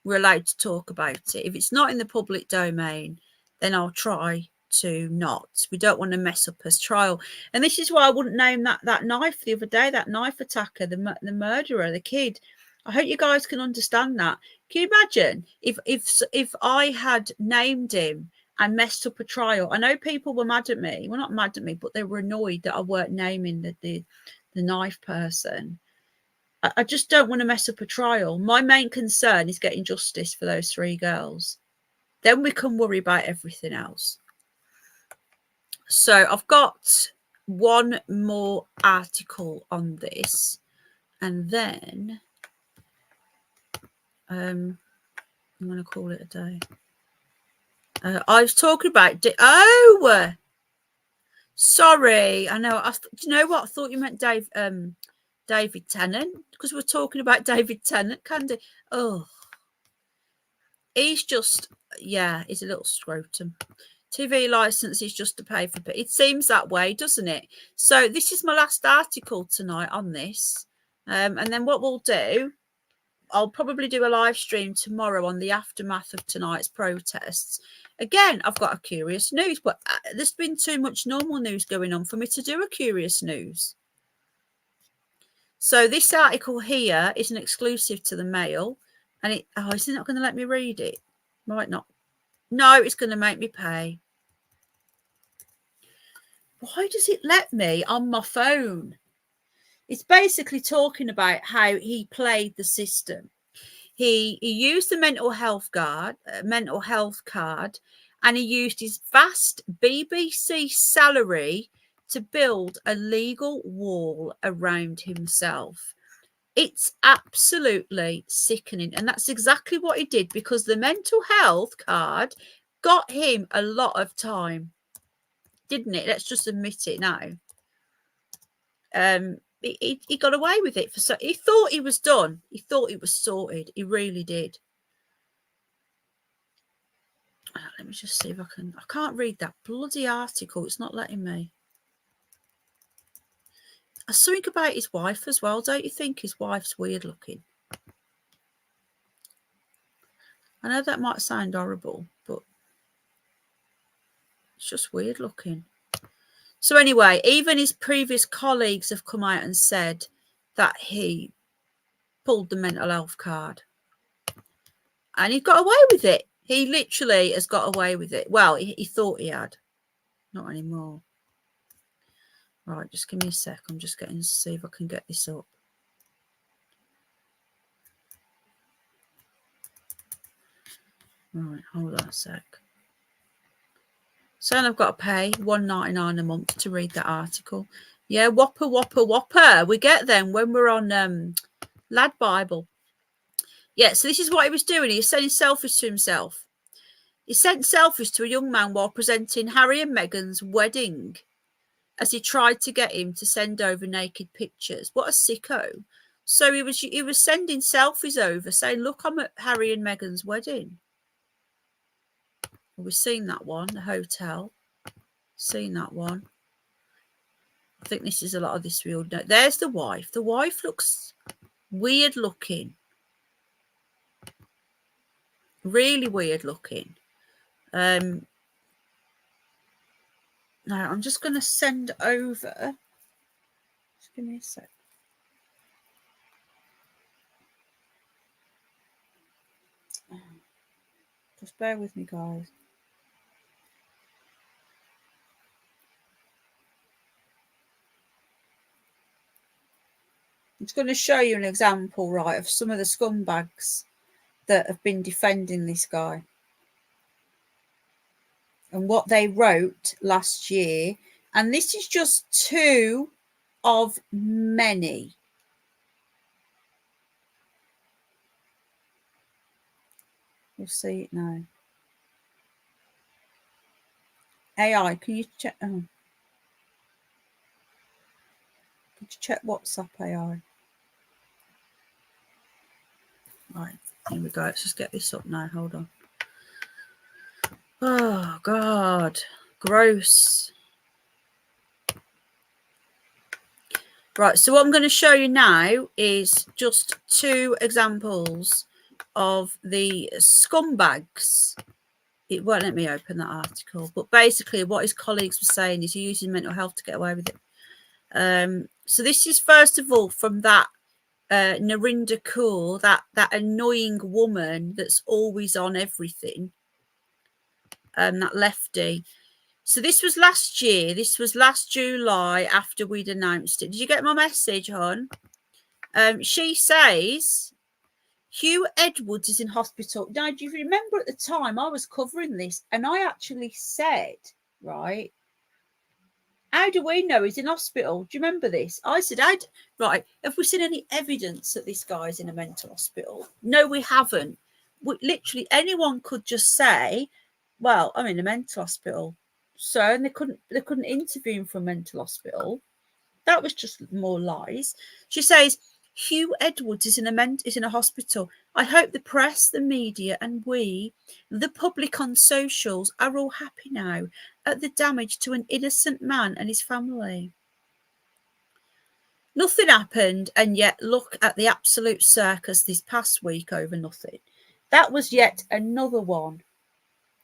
we're allowed to talk about it. If it's not in the public domain, then I'll try to not. We don't want to mess up his trial. And this is why I wouldn't name that knife the other day, that knife attacker, the murderer, the kid. I hope you guys can understand that. Can you imagine if I had named him and messed up a trial? I know people were mad at me. Well, not mad at me, but they were annoyed that I weren't naming the knife person. I just don't want to mess up a trial. My main concern is getting justice for those 3 girls. Then we can worry about everything else. So I've got one more article on this, and then I'm going to call it a day. I was talking about sorry, I know. Do you know what? I thought you meant David Tennant, because we're talking about David Tennant, Candy. Oh, he's just, yeah, he's a little scrotum. TV license is just to pay for, but it seems that way, doesn't it? So this is my last article tonight on this, and then what we'll do, I'll probably do a live stream tomorrow on the aftermath of tonight's protests. Again, I've got a curious news, but there's been too much normal news going on for me to do a curious news. So this article here is an exclusive to the Mail, and is it not going to let me read it? Might not. No, it's going to make me pay. Why does it let me on my phone? It's basically talking about how he played the system. He used the mental health card, and he used his vast BBC salary to build a legal wall around himself. It's absolutely sickening. And that's exactly what he did, because the mental health card got him a lot of time, didn't it? Let's just admit it now. He got away with it. He thought he was done. He thought it was sorted. He really did. Let me just see if I can't read that bloody article. It's not letting me. Something about his wife as well. Don't you think his wife's weird looking? I know that might sound horrible, but it's just weird looking. So anyway, even his previous colleagues have come out and said that he pulled the mental health card. And he got away with it. He literally has got away with it. Well, he thought he had. Not anymore. Right, just give me a sec. I'm just getting to see if I can get this up. Right, hold on a sec. So I've got to pay $1.99 a month to read that article. Yeah, whopper, whopper, whopper. We get them when we're on Lad Bible. Yeah, so this is what he was doing. He was sending selfies to himself. He sent selfies to a young man while presenting Harry and Meghan's wedding, as he tried to get him to send over naked pictures. What a sicko. So he was sending selfies over saying, look, I'm at Harry and Meghan's wedding. We've seen that one, the hotel. Seen that one. I think this is a lot of this we all know. There's the wife. The wife looks weird looking. Really weird looking. Now I'm just going to send over. Just give me a sec. Just bear with me, guys. I'm just going to show you an example, right, of some of the scumbags that have been defending this guy and what they wrote last year. And this is just two of many. You'll see it now. AI, can you check? Oh. Could you check WhatsApp AI? Right, here we go. Let's just get this up now. Hold on. Oh, God. Gross. Right, so what I'm going to show you now is just two examples of the scumbags. It won't let me open that article, but basically what his colleagues were saying is he's using mental health to get away with it. So this is first of all from that Narinder Kaur, that annoying woman that's always on everything, that lefty. So this was last year. This was last July after we'd announced it. Did you get my message, hon? She says Huw Edwards is in hospital. Now, do you remember at the time I was covering this and I actually said, right, How do we know he's in hospital? Do you remember this? I said, right, have we seen any evidence that this guy's in a mental hospital? No, we haven't. Literally, anyone could just say, well, I'm in a mental hospital. So, and they couldn't interview him from a mental hospital. That was just more lies. She says, Huw Edwards is in a hospital. I hope the press, the media, and we, the public on socials, are all happy now at the damage to an innocent man and his family. Nothing happened, and yet look at the absolute circus this past week over nothing. That was yet another one.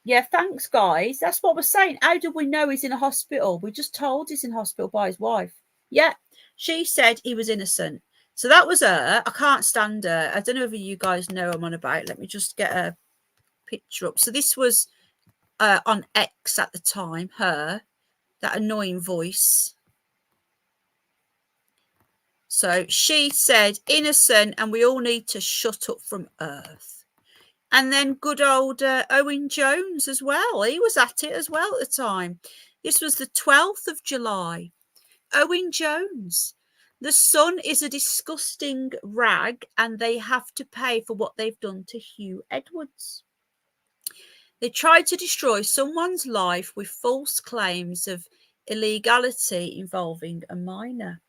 Yeah, thanks, guys. That's what we're saying. How do we know he's in a hospital? We just told he's in hospital by his wife. Yeah, she said he was innocent. So that was her. I can't stand her. I don't know if you guys know I'm on about. Let me just get a picture up. So this was on X at the time, her, that annoying voice. So she said innocent and we all need to shut up from Earth. And then good old Owen Jones as well. He was at it as well at the time. This was the 12th of July. Owen Jones. The Sun is a disgusting rag and they have to pay for what they've done to Huw Edwards. They tried to destroy someone's life with false claims of illegality involving a minor.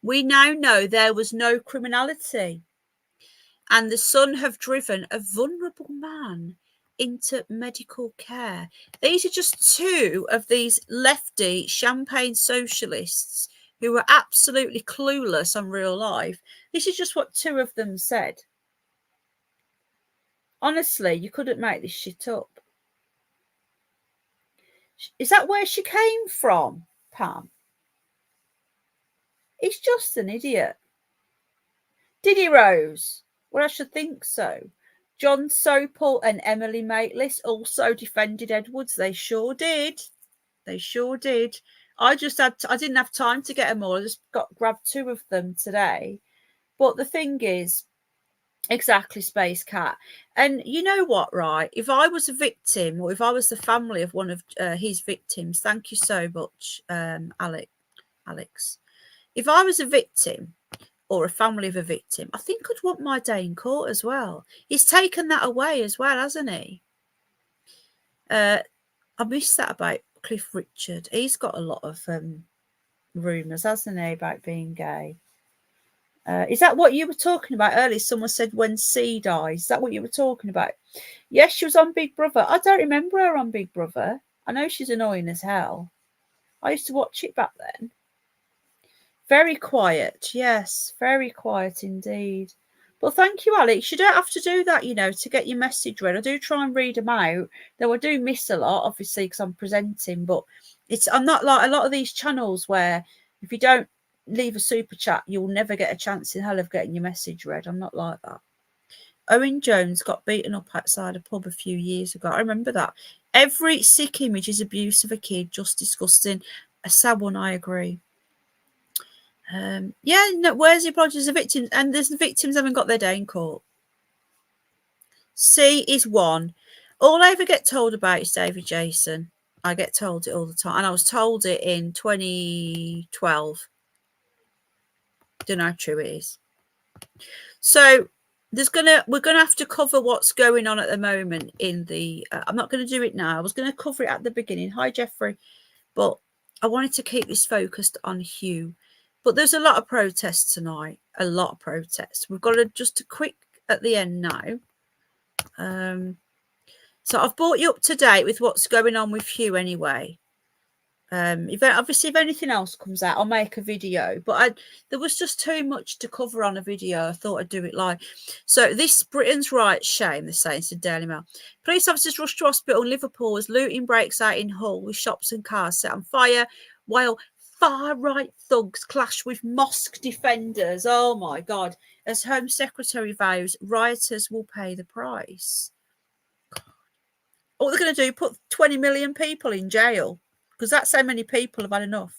We now know there was no criminality. And the Sun have driven a vulnerable man into medical care. These are just two of these lefty champagne socialists who were absolutely clueless on real life. This is just what two of them said. Honestly, you couldn't make this shit up. Is that where she came from, Pam? He's just an idiot. Did he, Rose? Well, I should think so. John Sopel and Emily Maitlis also defended Edwards. They sure did. They sure did. I didn't have time to get them all. I just grabbed two of them today. But the thing is, exactly, Space Cat. And you know what, right? If I was a victim or if I was the family of one of his victims, thank you so much, Alex. If I was a victim or a family of a victim, I think I'd want my day in court as well. He's taken that away as well, hasn't he? I missed that about Cliff Richard. He's got a lot of rumours, hasn't he, about being gay? Is that what you were talking about earlier? Someone said when C dies. Is that what you were talking about? Yes, she was on Big Brother. I don't remember her on Big Brother. I know she's annoying as hell. I used to watch it back then. Very quiet. Yes, very quiet indeed. Well, thank you, Alex. You don't have to do that, you know, to get your message read. I do try and read them out, though I do miss a lot, obviously, because I'm presenting. But I'm not like a lot of these channels where if you don't leave a super chat, you'll never get a chance in hell of getting your message read. I'm not like that. Owen Jones got beaten up outside a pub a few years ago. I remember that. Every sick image is abuse of a kid. Just disgusting. A sad one, I agree. Yeah, no, where's the apologies of victims? And there's the victims haven't got their day in court. C is one. All I ever get told about is David Jason. I get told it all the time. And I was told it in 2012. Don't know how true it is. So we're gonna have to cover what's going on at the moment in the I'm not going to do it now. I was going to cover it at the beginning. Hi, Jeffrey. But I wanted to keep this focused on Huw. But there's a lot of protests tonight. A lot of protests. We've got just a quick at the end now. So I've brought you up to date with what's going on with Huw anyway. Obviously, if anything else comes out, I'll make a video. But there was just too much to cover on a video. I thought I'd do it live. So this Britain's riot shame, they're saying, to Daily Mail. Police officers rush to hospital in Liverpool as looting breaks out in Hull with shops and cars set on fire, while far-right thugs clash with mosque defenders. Oh, my God. As Home Secretary vows, rioters will pay the price. What they're going to do, put 20 million people in jail? Because that's how many people have had enough.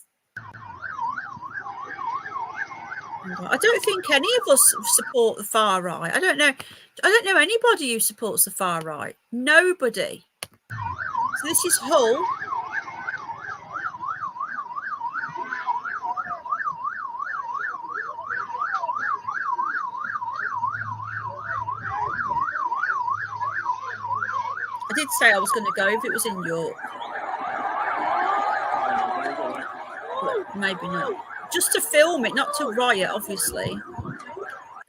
I don't think any of us support the far right. I don't know anybody who supports the far right. Nobody. So this is Hull. I did say I was going to go if it was in York. But maybe not. Just to film it, not to riot, obviously.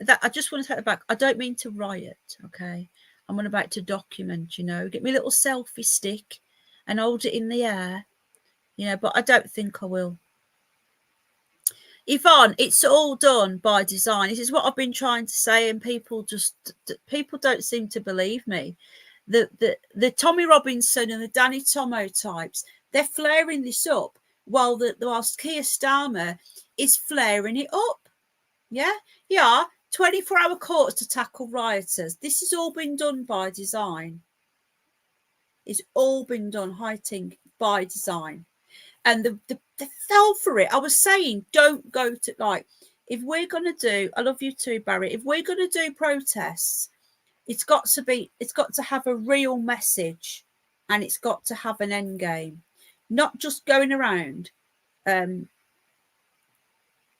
That I just want to take it back. I don't mean to riot, okay? I'm on about to document, you know, get me a little selfie stick and hold it in the air, you know, but I don't think I will. Yvonne, it's all done by design. This is what I've been trying to say, and people don't seem to believe me. The Tommy Robinson and the Danny Tomo types, they're flaring this up whilst Keir Starmer is flaring it up. Yeah, 24-hour courts to tackle rioters. This has all been done by design. It's all been done, Heiting, by design. And they fell for it. I was saying, don't go to, like, if we're going to do, I love you too, Barry, if we're going to do protests, it's got to have a real message, and it's got to have an end game, not just going around.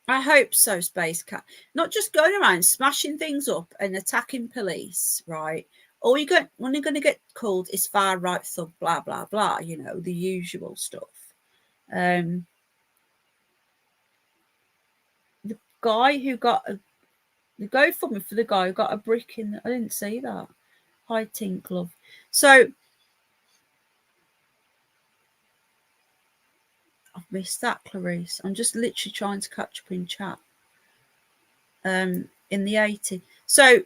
I hope so, Space Cat. Not just going around smashing things up and attacking police, right? All you're going to get called is far right thug, blah, blah, blah, you know, the usual stuff. The guy who got the GoFundMe for the guy who got a brick in. I didn't see that. Hi, Tink Love. So I've missed that, Clarice. I'm just literally trying to catch up in chat. In the 80s. So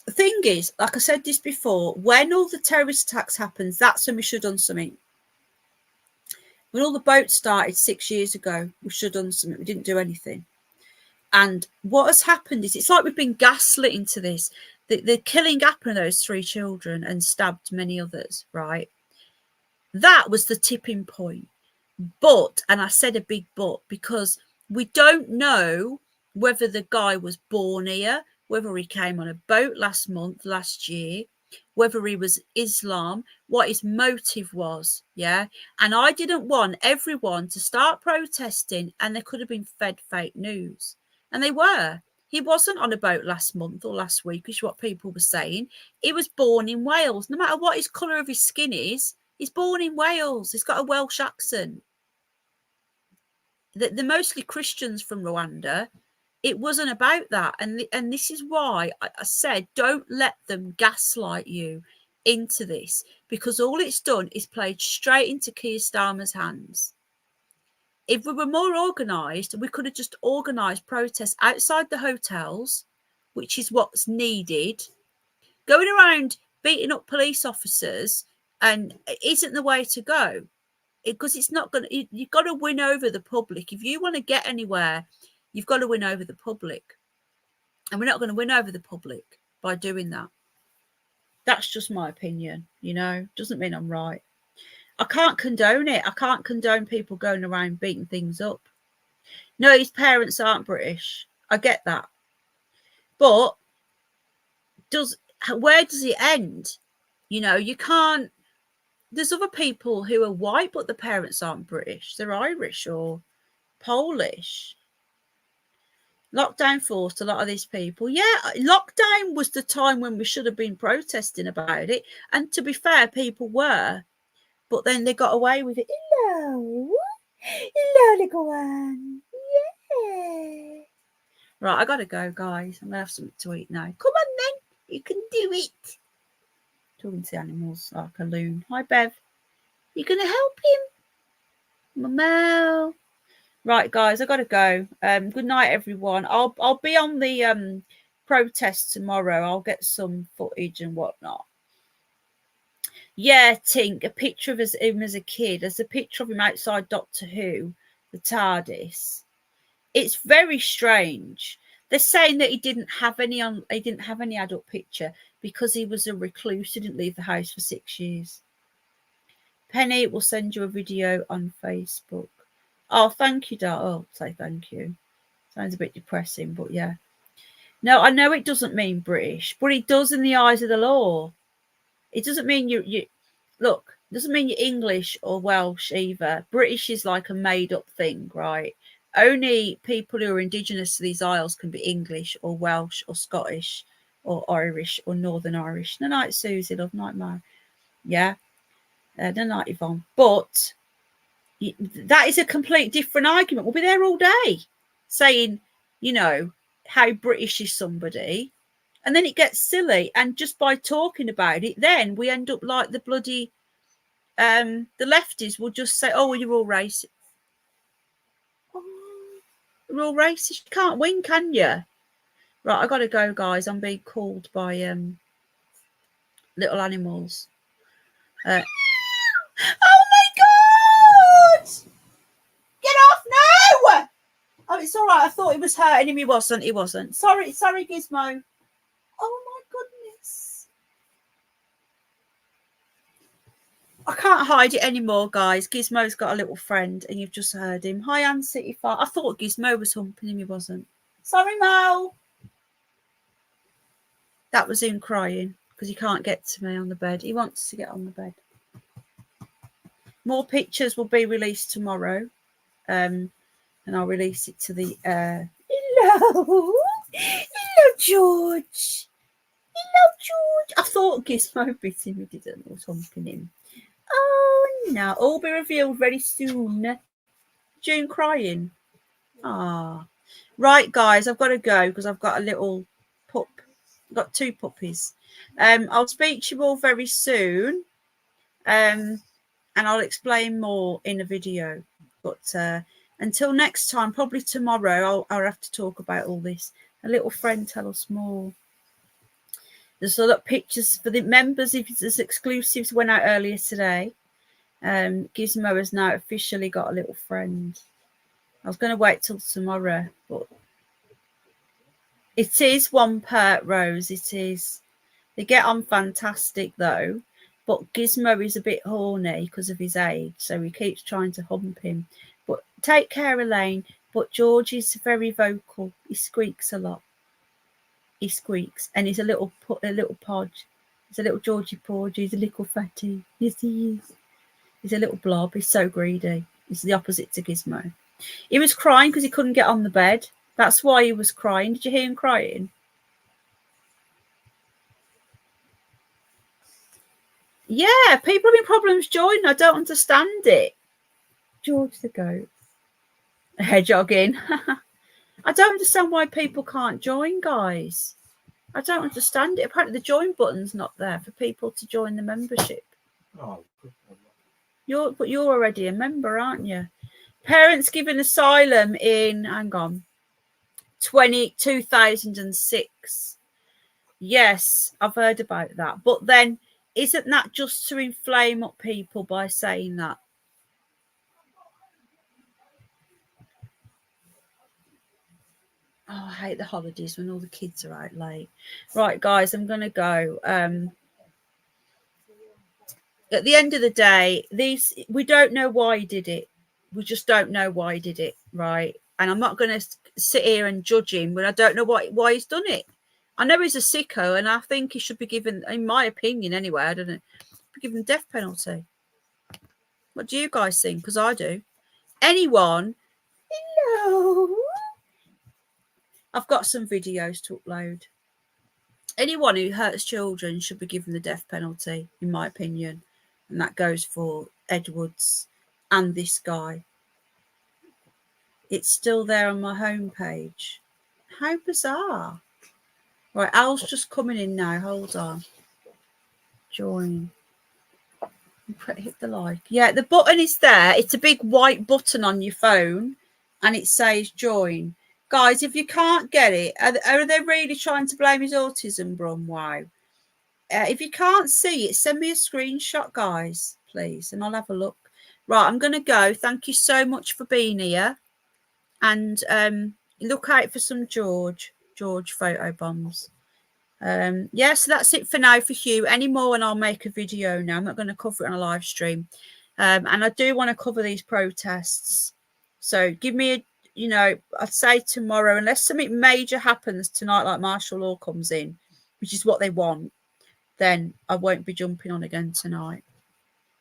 the thing is, like I said this before, when all the terrorist attacks happens, that's when we should have done something. When all the boats started 6 years ago, we should have done something. We didn't do anything. And what has happened is it's like we've been gaslit into this. The killing happened to those 3 children and stabbed many others, right? That was the tipping point. But, and I said a big but, because we don't know whether the guy was born here, whether he came on a boat last year, whether he was Islam, what his motive was, yeah? And I didn't want everyone to start protesting and they could have been fed fake news. And they were. He wasn't on a boat last month or last week, which is what people were saying. He was born in Wales. No matter what his colour of his skin is, he's born in Wales. He's got a Welsh accent. They're mostly Christians from Rwanda. It wasn't about that. And this is why I said, don't let them gaslight you into this, because all it's done is played straight into Keir Starmer's hands. If we were more organised, we could have just organised protests outside the hotels, which is what's needed. Going around beating up police officers and it isn't the way to go, because it's not going to, you've got to win over the public. If you want to get anywhere, you've got to win over the public. And we're not going to win over the public by doing that. That's just my opinion, you know. Doesn't mean I'm right. I can't condone it. I can't condone people going around beating things up. No, his parents aren't British. I get that. But where does it end? You know, you can't. There's other people who are white, but the parents aren't British. They're Irish or Polish. Lockdown forced a lot of these people. Yeah, lockdown was the time when we should have been protesting about it. And to be fair, people were. But then they got away with it. Hello. Hello, little one. Yeah. Right, I got to go, guys. I'm going to have something to eat now. Come on, then. You can do it. Talking to the animals like a loon. Hi, Bev. You going to help him? Mama. Right, guys, I got to go. Good night, everyone. I'll be on the protest tomorrow. I'll get some footage and whatnot. Yeah, Tink, a picture of him as a kid. There's a picture of him outside Doctor Who, the TARDIS. It's very strange. They're saying that he didn't have any adult picture because he was a recluse. He didn't leave the house for 6 years. Penny will send you a video on Facebook. Oh, thank you, Dad. Oh, say thank you. Sounds a bit depressing, but yeah. No, I know it doesn't mean British, but it does in the eyes of the law. It doesn't mean you look, it doesn't mean you're English or Welsh either. British is like a made up thing, right? Only people who are indigenous to these isles can be English or Welsh or Scottish or Irish or Northern Irish. No night, Susie, love, night, Mo. Yeah, no night, Yvonne. But that is a complete different argument. We'll be there all day saying, you know, how British is somebody. And then it gets silly. And just by talking about it, then we end up like the bloody, the lefties will just say, oh, well, you're all racist. Oh, you're all racist. You can't win, can you? Right, I got to go, guys. I'm being called by little animals. Oh, my God! Get off now! Oh, it's all right. I thought it was hurting him. He wasn't. He wasn't. Sorry, Gizmo. Oh, my goodness. I can't hide it anymore, guys. Gizmo's got a little friend, and you've just heard him. Hi, Ann City Fire. I thought Gizmo was humping him. He wasn't. Sorry, Mo. That was him crying because he can't get to me on the bed. He wants to get on the bed. More pictures will be released tomorrow. And I'll release it to the... Hello. Hello, George. Hello, George. I thought Gizmo bit him. He didn't. I was humping him. Oh, no. All be revealed very soon. June crying. Ah. Right, guys. I've got to go because I've got a little pup. I've got 2 puppies. I'll speak to you all very soon. And I'll explain more in a video. But until next time, probably tomorrow, I'll have to talk about all this. A little friend, tell us more. There's a lot of pictures for the members. If there's exclusives, went out earlier today. Gizmo has now officially got a little friend. I was going to wait till tomorrow, but it is one pert, Rose. It is. They get on fantastic, though. But Gizmo is a bit horny because of his age, so he keeps trying to hump him. But take care, Elaine. But George is very vocal. He squeaks a lot. He squeaks, and he's a little podge. He's a little Georgie Porgy. He's a little fatty. Yes, he is. He's a little blob. He's so greedy. He's the opposite to Gizmo. He was crying because he couldn't get on the bed. That's why he was crying. Did you hear him crying? Yeah, people having problems joining. I don't understand it. George the goat. Hedgehogging. I don't understand why people can't join, guys. I don't understand it. Apparently the join button's not there for people to join the membership. Oh, But you're already a member, aren't you? Parents given asylum in, hang on, 2006. Yes, I've heard about that. But then, isn't that just to inflame up people by saying that? Oh, I hate the holidays when all the kids are out late. Right, guys, I'm going to go. At the end of the day, we don't know why he did it. We just don't know why he did it, right? And I'm not going to sit here and judge him when I don't know why he's done it. I know he's a sicko, and I think he should be given, in my opinion anyway, I don't know, be given death penalty. What do you guys think? Because I do. Anyone? Hello. I've got some videos to upload. Anyone who hurts children should be given the death penalty, in my opinion. And that goes for Edwards and this guy. It's still there on my homepage. How bizarre. Right, Al's just coming in now. Hold on. Join. Hit the like. Yeah, the button is there. It's a big white button on your phone. And it says join. Guys, if you can't get it, are they really trying to blame his autism, Brum? Wow. If you can't see it, send me a screenshot, guys, please, and I'll have a look. Right, I'm going to go. Thank you so much for being here. And look out for some George photo bombs. Yeah, so that's it for now for Huw. Any more and I'll make a video now. I'm not going to cover it on a live stream. And I do want to cover these protests. So give me a, I'd say tomorrow, unless something major happens tonight, like martial law comes in, which is what they want, then I won't be jumping on again tonight.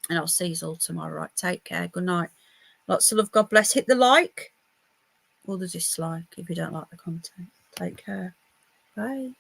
And I'll see you all tomorrow. Right, take care. Good night. Lots of love. God bless. Hit the like or the dislike if you don't like the content. Take care. Bye.